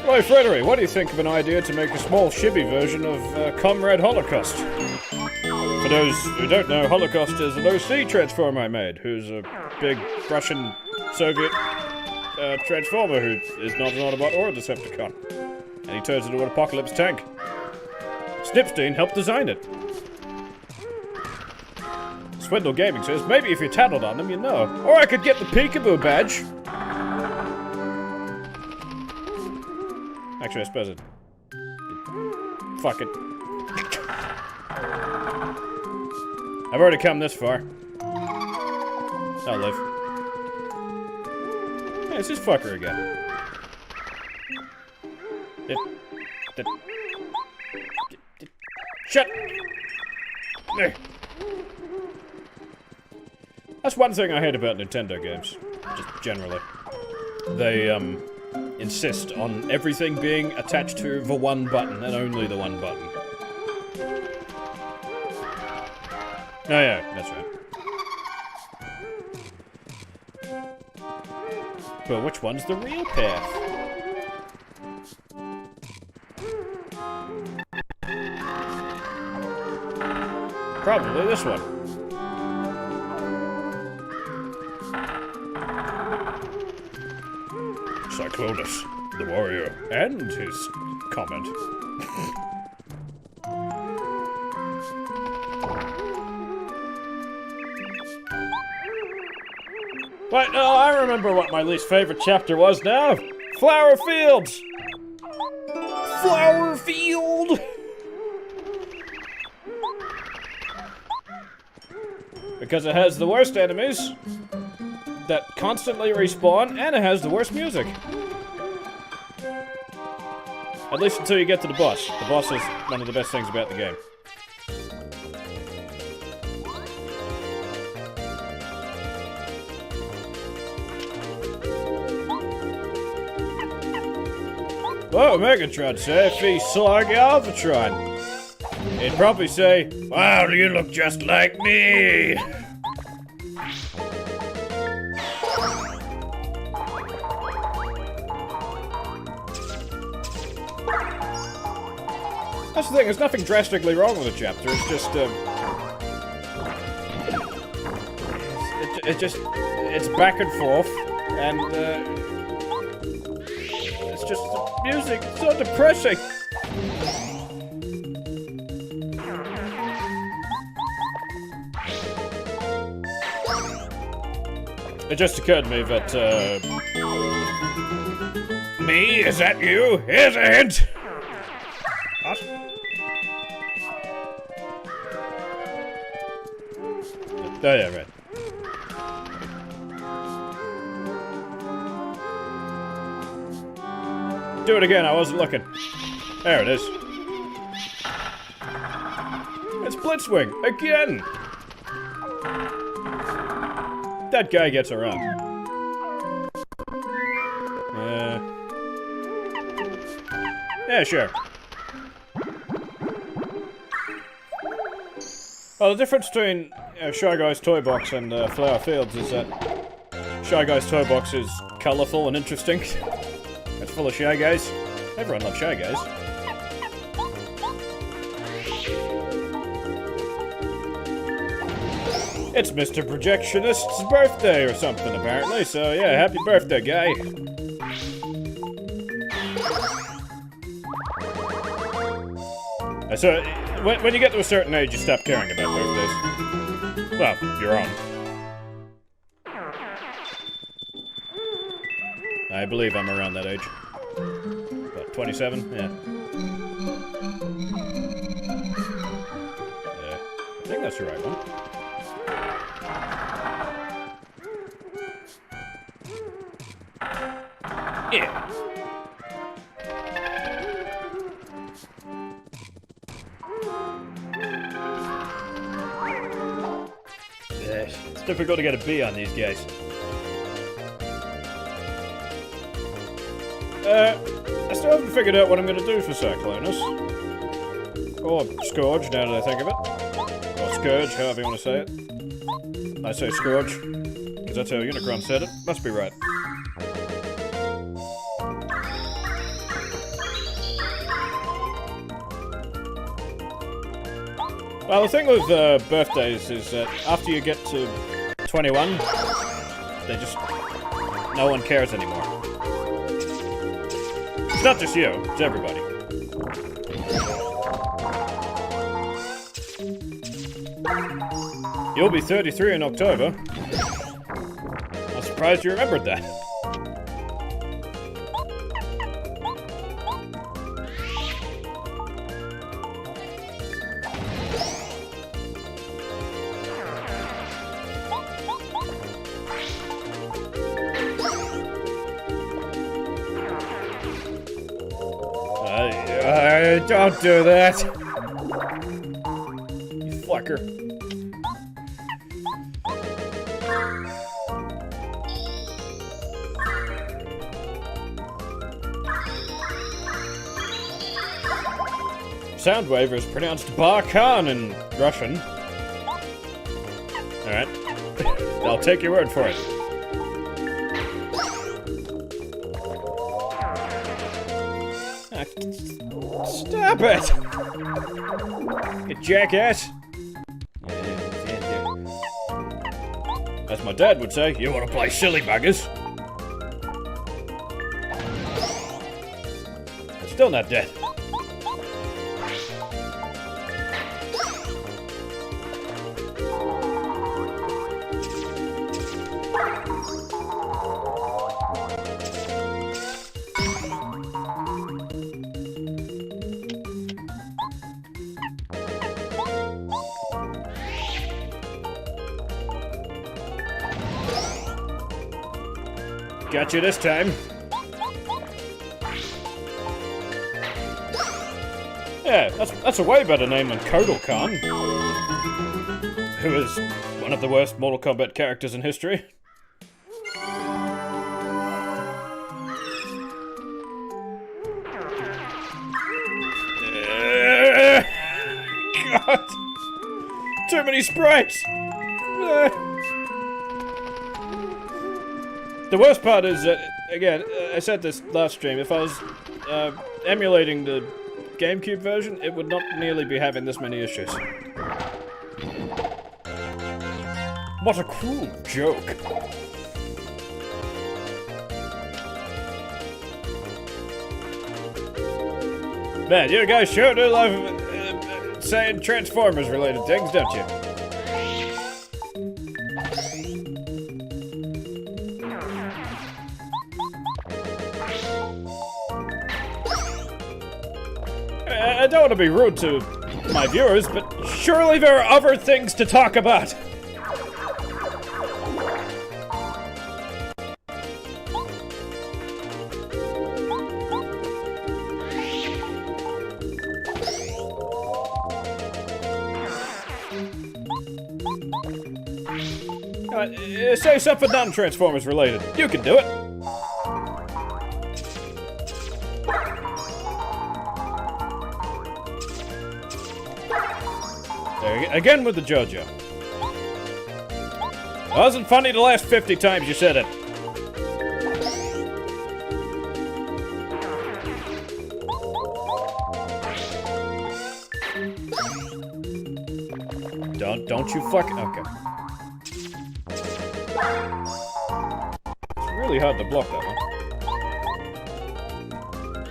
Right, Freddery, what do you think of an idea to make a small chibi version of Comrade Holocaust? For those who don't know, Holocaust is an OC transformer I made, who's a big Russian Soviet transformer who is not an Autobot or a Decepticon. And he turns into an apocalypse tank. Snipstein helped design it. Swindle Gaming says, maybe if you tattled on them, you know. Or I could get the Peekaboo badge. Actually, I suppose it... Fuck it. I've already come this far. I'll live. Hey, it's this fucker again. Shut! There. That's one thing I hate about Nintendo games. Just generally. They, insist on everything being attached to the one button, and only the one button. Oh yeah, that's right. But which one's the real path? Probably this one. Cyclonus, the warrior, and his comment. Wait, no, I remember what my least favorite chapter was now. Flower Fields! Flower Field! Because it has the worst enemies that constantly respawn, and it has the worst music. At least until you get to the boss. The boss is one of the best things about the game. Whoa, Megatron say if he saw Galvatron. He'd probably say, Wow, you look just like me! that's the thing, there's nothing drastically wrong with the chapter, it's just, it's back and forth, and, it's just the music, it's so depressing. It just occurred to me that, Me? Is that you? Here's a hint! what? Oh yeah, right. Do it again, I wasn't looking. There it is. It's Blitzwing, again! That guy gets around. Yeah, sure. Well, the difference between Shy Guy's Toy Box and Flower Fields is that Shy Guy's Toy Box is colourful and interesting. It's full of Shy Guys. Everyone loves Shy Guys. It's Mr. Projectionist's birthday or something, apparently, so yeah, happy birthday, guy. So, when you get to a certain age, you stop caring about birthdays. Well, you're on. I believe I'm around that age. What, 27? Yeah. I think that's the right one. Yeah. It's difficult to get a B on these guys. I still haven't figured out what I'm gonna do for Cyclonus. Or Scourge, now that I think of it. Or Scourge, however you want to say it. I say Scourge, because that's how Unicron said it. Must be right. Well, the thing with birthdays is that after you get to 21, they just... no one cares anymore. It's not just you, it's everybody. You'll be 33 in October. I'm surprised you remembered that. Don't do that! You fucker. Soundwave is pronounced Barkhan in Russian. Alright. I'll take your word for it. Stop it! You jackass! As my dad would say, you want to play silly buggers? Still not dead. Got you this time. Yeah, that's a way better name than Kotal Khan, who is one of the worst Mortal Kombat characters in history. God! Too many sprites! The worst part is that, again, I said this last stream, if I was emulating the GameCube version, it would not nearly be having this many issues. What a cruel joke. Man, you guys sure do love saying Transformers related things, don't you? I don't want to be rude to my viewers, but surely there are other things to talk about. Say something non-Transformers related. You can do it. There, again with the JoJo. Wasn't funny the last 50 times you said it. Don't you fuck. Okay. It's really hard to block that one.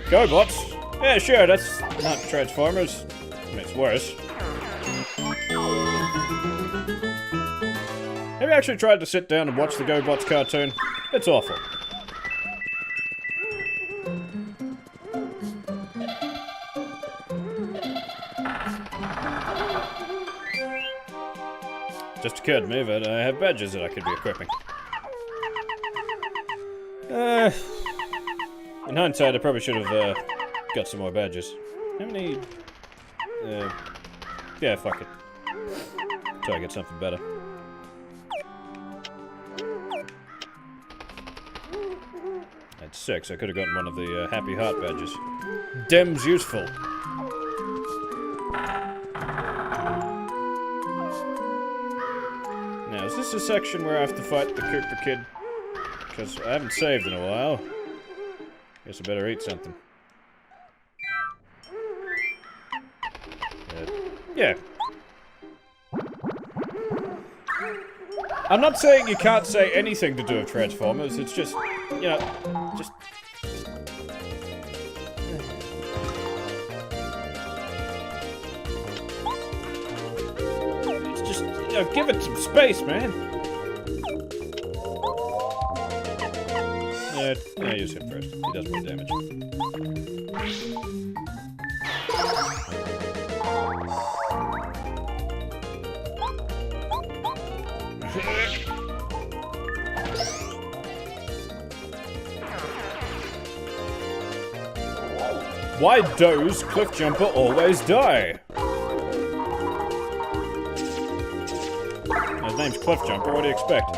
GoBots? Yeah, sure, that's not Transformers. I mean, it's worse. Have you actually tried to sit down and watch the GoBots cartoon? It's awful. Just occurred to me that I have badges that I could be equipping. In hindsight, I probably should have got some more badges. How many? Yeah, fuck it. Try to get something better. At 6, I could have gotten one of the Happy Heart badges. Dem's useful. Now, is this a section where I have to fight the Cooper Kid? Because I haven't saved in a while. Guess I better eat something. Yeah. I'm not saying you can't say anything to do with Transformers, it's just, you know, just... It's just, you know, give it some space, man. Yeah, use him first. He does more damage. Why does Cliffjumper always die? His name's Cliffjumper, what do you expect?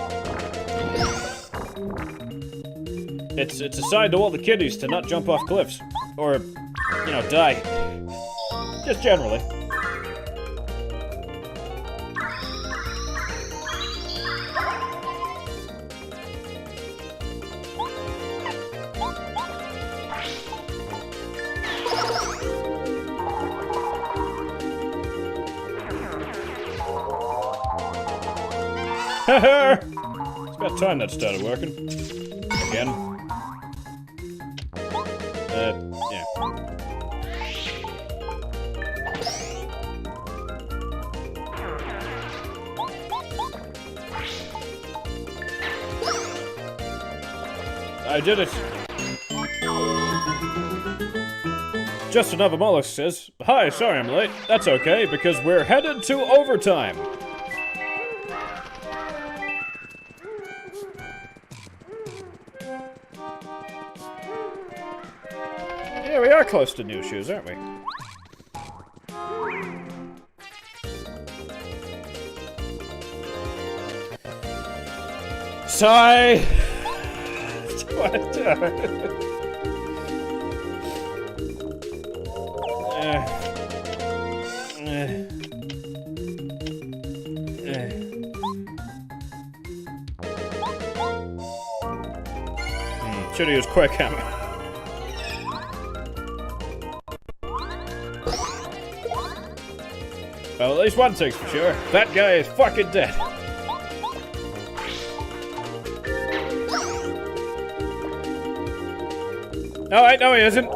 It's a sign to all the kiddies to not jump off cliffs. Or, you know, die. Just generally. It's about time that started working. Again. Yeah. I did it. Just Another Mollusk says, "Hi, sorry I'm late. That's okay, because we're headed to overtime." Yeah, we are close to new shoes, aren't we? Sigh! What? Should've used Quick Hammer. Well, at least one thing's for sure. That guy is fucking dead. Oh, wait, no he isn't.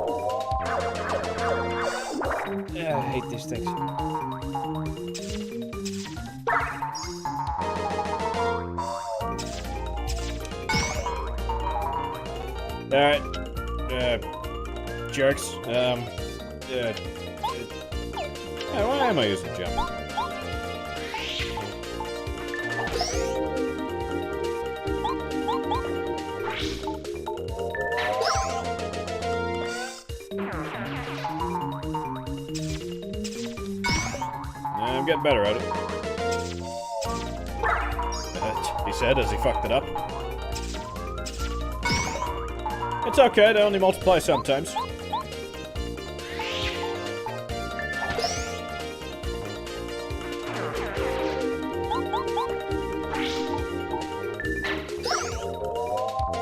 Yeah, I hate these things. Alright. Jerks. Why am I using jump? I'm getting better at it. He said as he fucked it up. It's okay, they only multiply sometimes.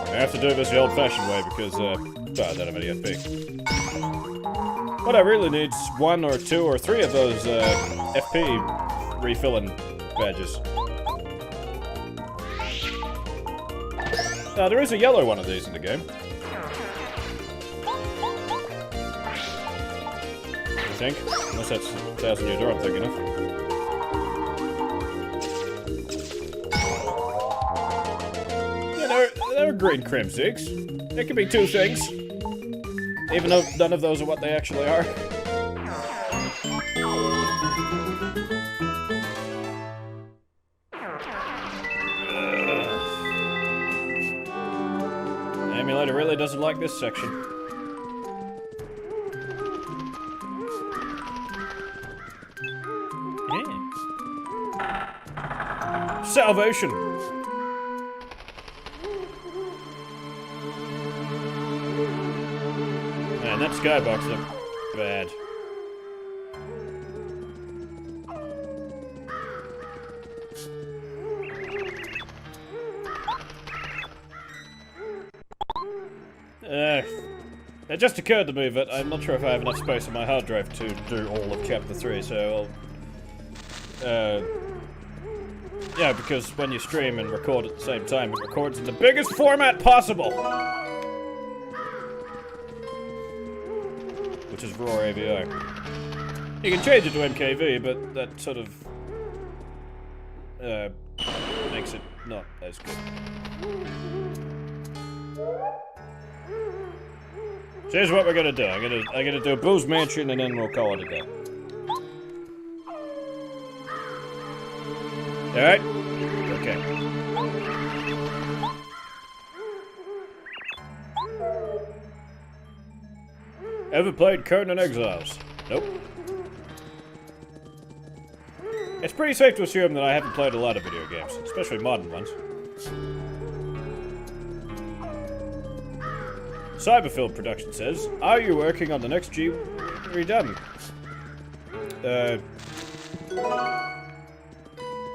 I have to do this the old-fashioned way because, I don't have any FP. What I really need is 1 or 2 or 3 of those, FP refilling badges. Now, there is a yellow one of these in the game. I think. Unless that's 1,000 Year Door I'm thinking of. Yeah, there are green crimsigs. It could be 2 things. Even though none of those are what they actually are. The emulator really doesn't like this section. Salvation! Man, that skybox looked bad. It just occurred to me that I'm not sure if I have enough space on my hard drive to do all of Chapter 3, so I'll... yeah, because when you stream and record at the same time, it records in the biggest format possible! Which is raw AVI. You can change it to MKV, but that sort of... makes it not as good. So here's what we're gonna do. I'm gonna do Boo's Mansion and then we'll call it a day. Alright? Okay. Ever played Conan Exiles? Nope. It's pretty safe to assume that I haven't played a lot of video games, especially modern ones. Cyberfield Production says, "Are you working on the next G redone?"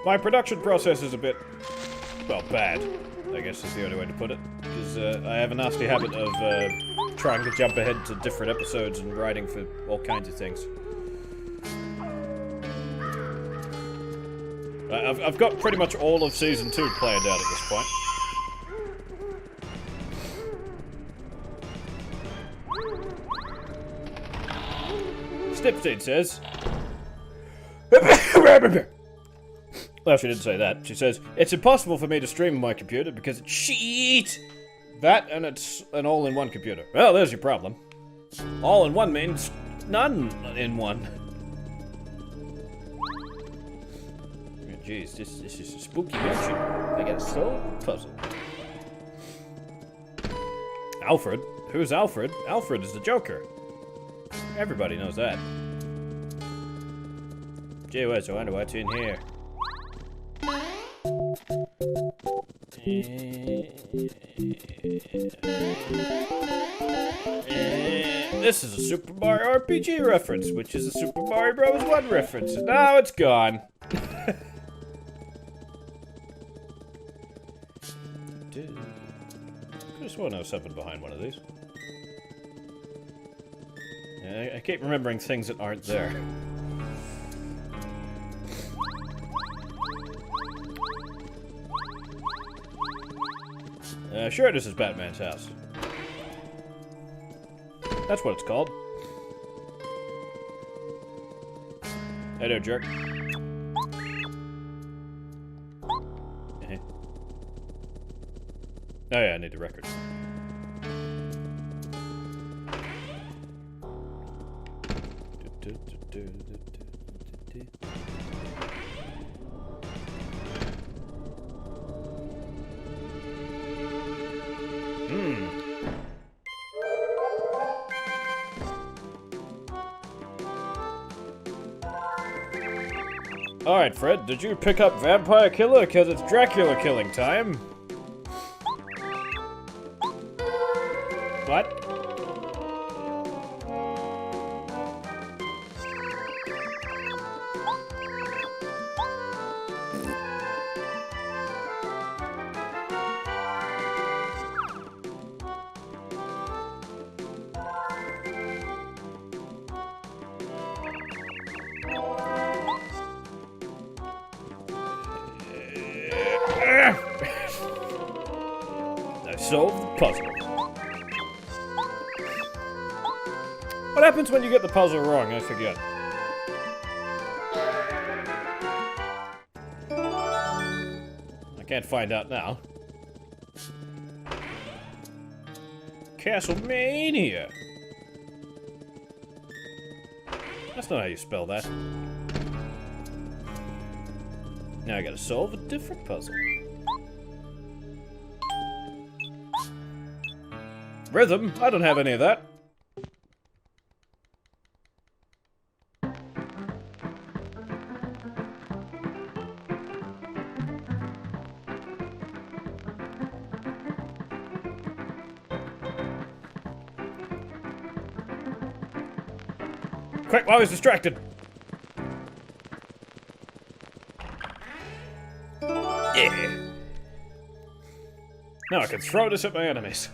My production process is a bit, well, bad, I guess is the only way to put it. Because I have a nasty habit of trying to jump ahead to different episodes and writing for all kinds of things. I've got pretty much all of Season 2 planned out at this point. Snipstein says... Well, she didn't say that. She says, "It's impossible for me to stream on my computer because it's shit." That, and it's an all-in-one computer. Well, there's your problem. All-in-one means none in one. Jeez, this is a spooky mission. I gotta solve the puzzle. Alfred? Who's Alfred? Alfred is the Joker. Everybody knows that. Gee whiz, I wonder what's in here. This is a Super Mario RPG reference, which is a Super Mario Bros. 1 reference, and now it's gone. Could have sworn I was something behind one of these. I keep remembering things that aren't there. Sure, this is Batman's house. That's what it's called. Hey there, jerk. Oh yeah, I need the record. Alright, Fred, did you pick up Vampire Killer? Because it's Dracula killing time. What? I solved the puzzle. What happens when you get the puzzle wrong? I forget. I can't find out now. Castlemania! That's not how you spell that. Now I gotta solve a different puzzle. Rhythm? I don't have any of that. Quick, while he's distracted. Yeah. Now I can throw this at my enemies.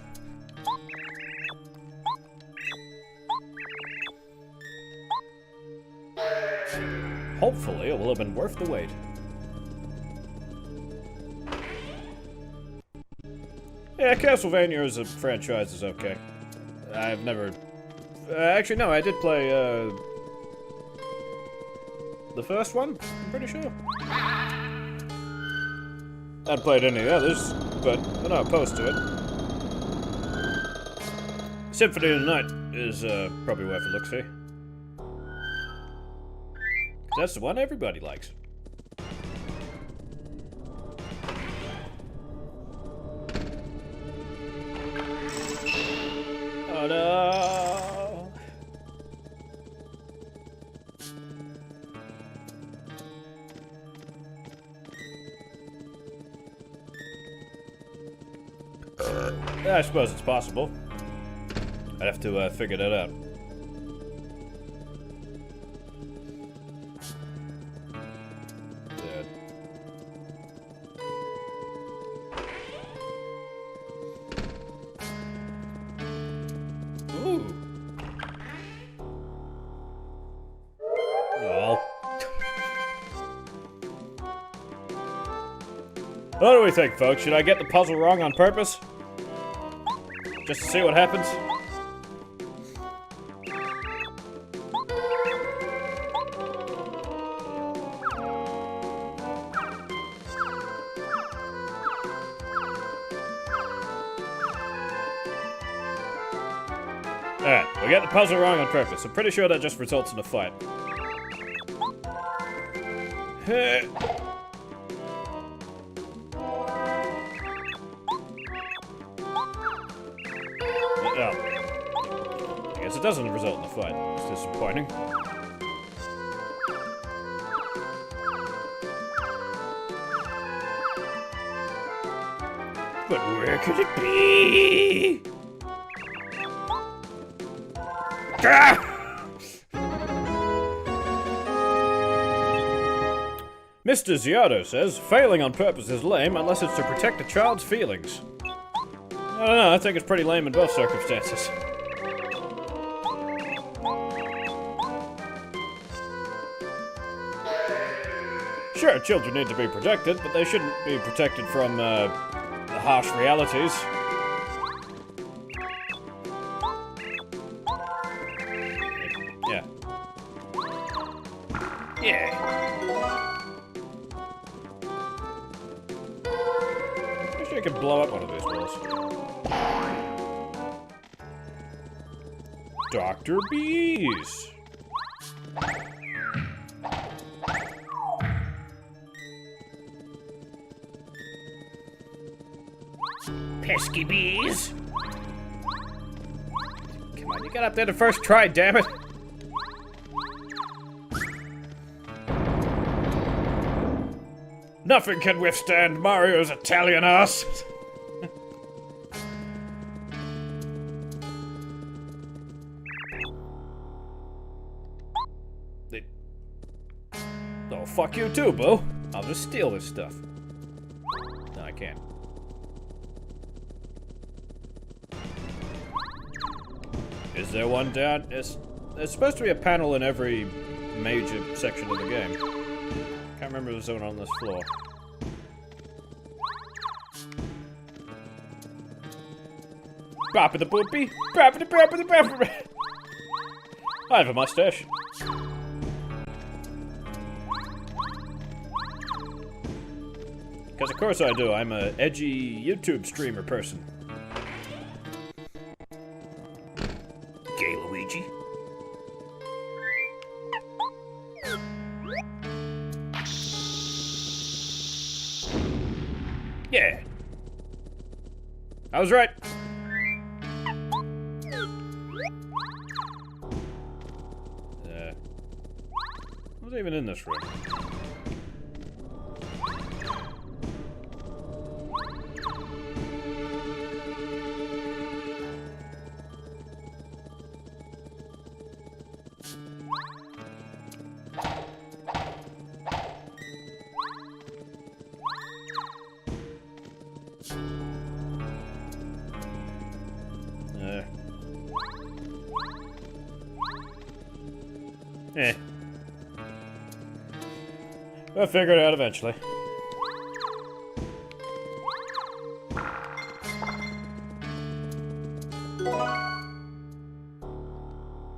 Hopefully, it will have been worth the wait. Yeah, Castlevania as a franchise is okay. I've never... actually, no, I did play, the first one, I'm pretty sure. I haven't played any of the others, but I'm not opposed to it. Symphony of the Night is, probably worth a look-see. That's the one everybody likes. Oh no! I suppose it's possible. I'd have to figure that out. What do we think, folks? Should I get the puzzle wrong on purpose? Just to see what happens? Alright, we got the puzzle wrong on purpose. I'm pretty sure that just results in a fight. Oh. I guess it doesn't result in a fight. It's disappointing. But where could it be? Ah! Mr. Ziardo says, failing on purpose is lame unless it's to protect a child's feelings. I don't know, I think it's pretty lame in both circumstances. Sure, children need to be protected, but they shouldn't be protected from, the harsh realities. Yeah. Yeah. Wish I could blow up one of these balls. Dr. Bees! Pesky bees. Come on, you got up there the first try, damn it! Nothing can withstand Mario's Italian ass. Oh, fuck you too, boo. I'll just steal this stuff. No, I can't. Is there one down? There's supposed to be a panel in every major section of the game. Can't remember if there's one on this floor. Boppity boopy, boppity boppity boppity. I have a mustache. Because of course I do. I'm a edgy YouTube streamer person. Gay Luigi. Yeah. I was right. What's even in this room? We'll figure it out eventually.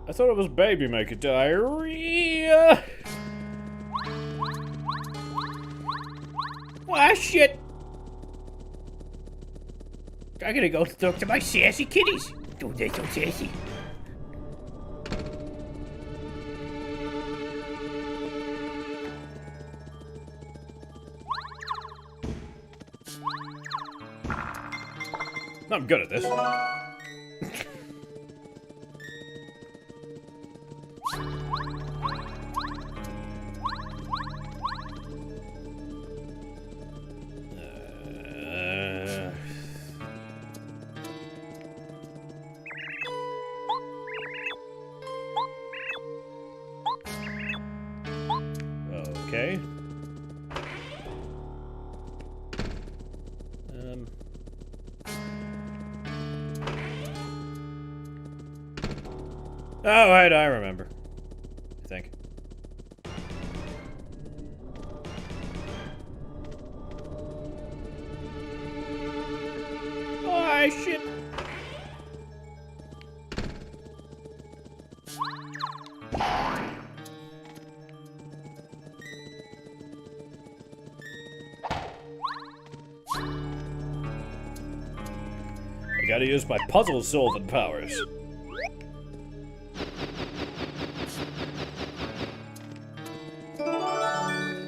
I thought it was baby maker diarrhea. Ah, shit. I gotta go talk to my sassy kitties. Oh, they're so sassy. I'm good at this. Okay. Oh, right, I remember. I think. Oh, shit. I gotta use my puzzle-solving powers.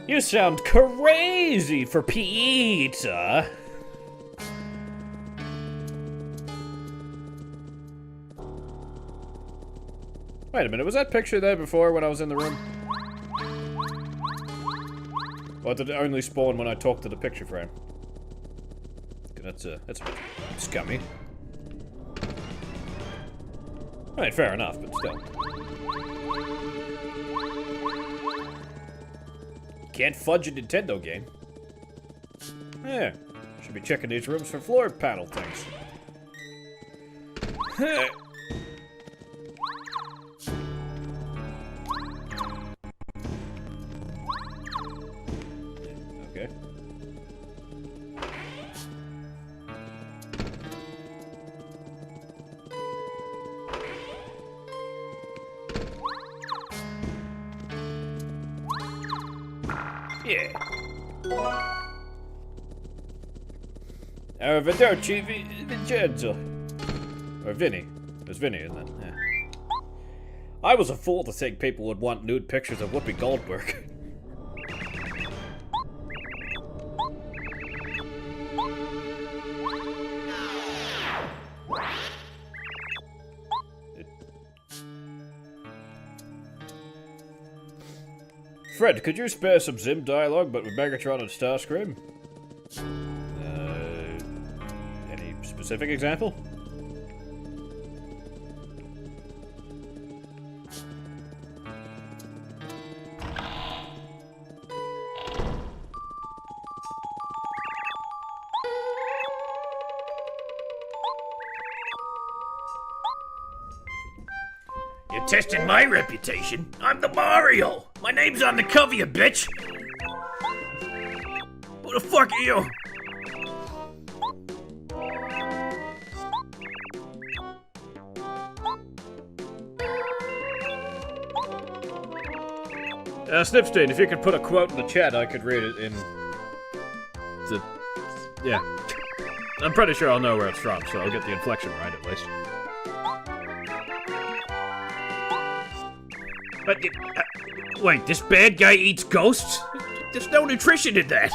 You sound crazy for pizza. Wait a minute, was that picture there before when I was in the room? Or did it only spawn when I talked to the picture frame? That's a bit scummy. I mean, fair enough, but still. Can't fudge a Nintendo game. Yeah, should be checking these rooms for floor panel things. Okay. Yeah. Arrivederci, Vincenzo. Or Vinny. It was Vinny, isn't it? Yeah. I was a fool to think people would want nude pictures of Whoopi Goldberg. Fred, could you spare some Zim dialogue, but with Megatron and Starscream? Any specific example? You're testing my reputation? I'm the Mario! My name's on the cover, you bitch! Who the fuck are you? Snipstein, if you could put a quote in the chat, I could read it in the... Yeah. I'm pretty sure I'll know where it's from, so I'll get the inflection right at least. But, wait, this bad guy eats ghosts? There's no nutrition in that.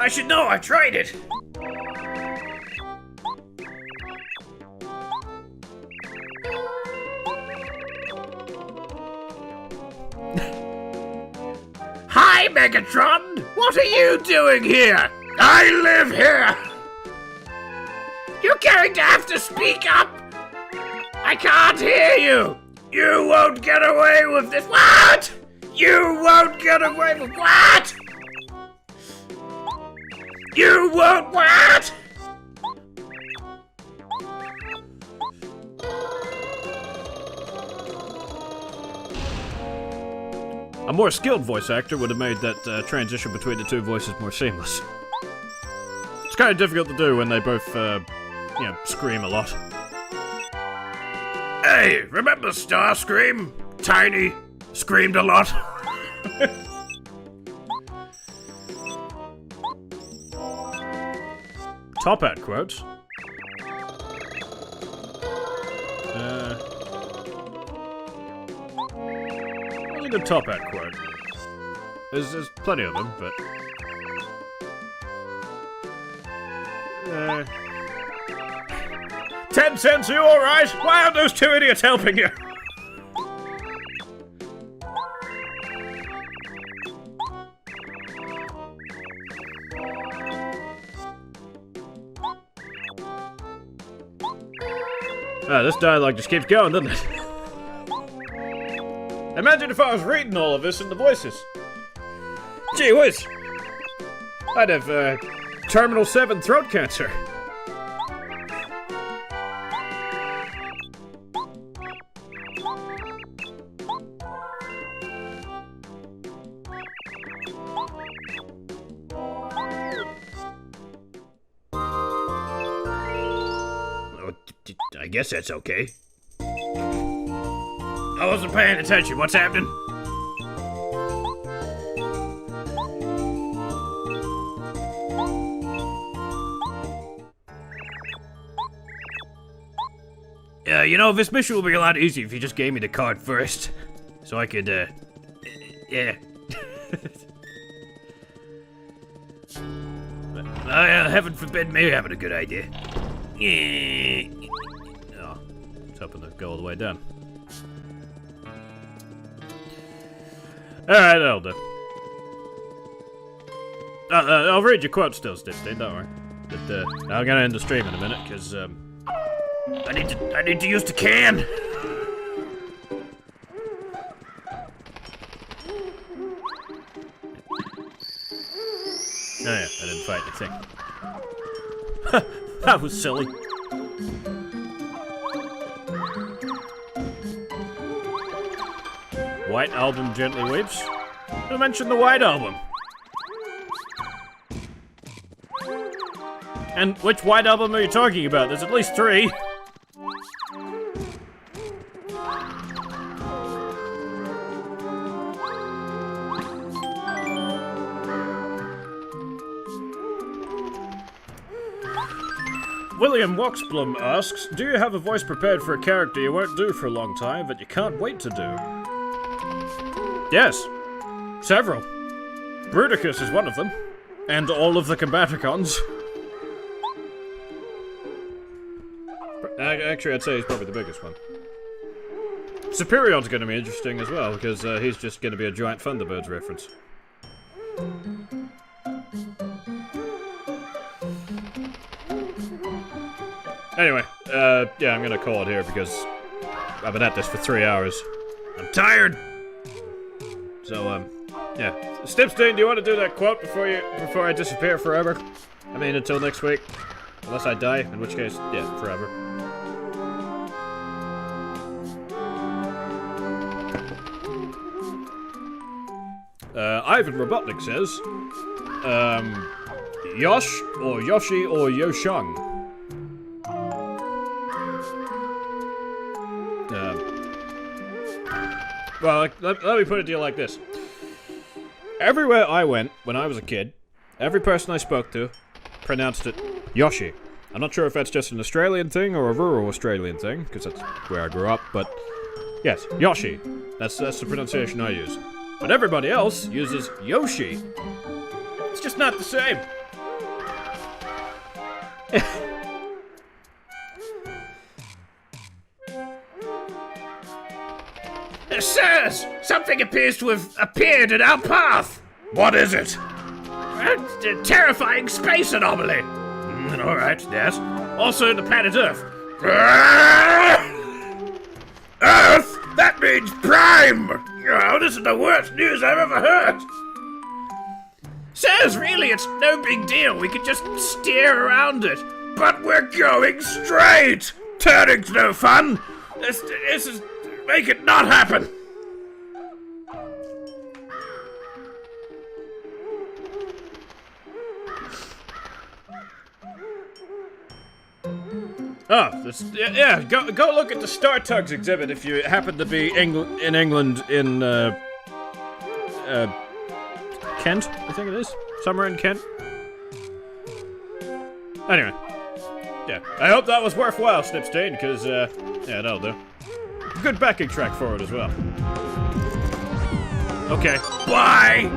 I should know, I tried it. Hi, Megatron! What are you doing here? I live here! You're going to have to speak up! I can't hear you! You won't get away with this. What? You won't get away with what? You won't what? A more skilled voice actor would have made that transition between the two voices more seamless. It's kind of difficult to do when they both, scream a lot. Hey, remember Starscream? Tiny, screamed a lot. Top Hat quotes. Only the Top Hat quote. There's plenty of them, but... 10 cents, are you alright? Why aren't those two idiots helping you? This dialogue just keeps going, doesn't it? Imagine if I was reading all of this in the voices. Gee whiz. I'd have, terminal 7 throat cancer. I guess that's okay. I wasn't paying attention. What's happening? You know, this mission will be a lot easier if you just gave me the card first. So I could, yeah. Heaven forbid me having a good idea. Oh, I was hoping to go all the way down. Alright, that'll do. I'll read your quote still, Stipstein, don't worry. But, I'm gonna end the stream in a minute, because, I need to use the can. Oh yeah, I didn't fight anything. That was silly. White Album gently weeps. Who mentioned the White Album? And which White Album are you talking about? There's at least 3. William Woxblum asks, do you have a voice prepared for a character you won't do for a long time, but you can't wait to do? Yes. Several. Bruticus is one of them. And all of the Combaticons. Actually, I'd say he's probably the biggest one. Superion's gonna be interesting as well, because he's just gonna be a giant Thunderbirds reference. Anyway, yeah, I'm gonna call it here because I've been at this for 3 hours. I'm tired! So, yeah. Stipstein, do you want to do that quote before I disappear forever? I mean, until next week. Unless I die, in which case, yeah, forever. Ivan Robotnik says, Yosh or Yoshi or Yoshung? Well, let me put it to you like this. Everywhere I went when I was a kid, every person I spoke to pronounced it Yoshi. I'm not sure if that's just an Australian thing or a rural Australian thing, because that's where I grew up, but yes, Yoshi. That's the pronunciation I use. But everybody else uses Yoshi. It's just not the same. Sirs, something appears to have appeared in our path. What is it? A terrifying space anomaly. All right, yes. Also the planet Earth. Earth? That means Prime! Oh, this is the worst news I've ever heard. Sirs, really, it's no big deal. We could just steer around it. But we're going straight. Turning's no fun. This is... Make it not happen! Oh, yeah, go look at the Star Tugs exhibit if you happen to be in England in, Kent, I think it is. Somewhere in Kent. Anyway. Yeah, I hope that was worthwhile, Snipstein, because, yeah, that'll do. Good backing track for it as well. Okay. Bye!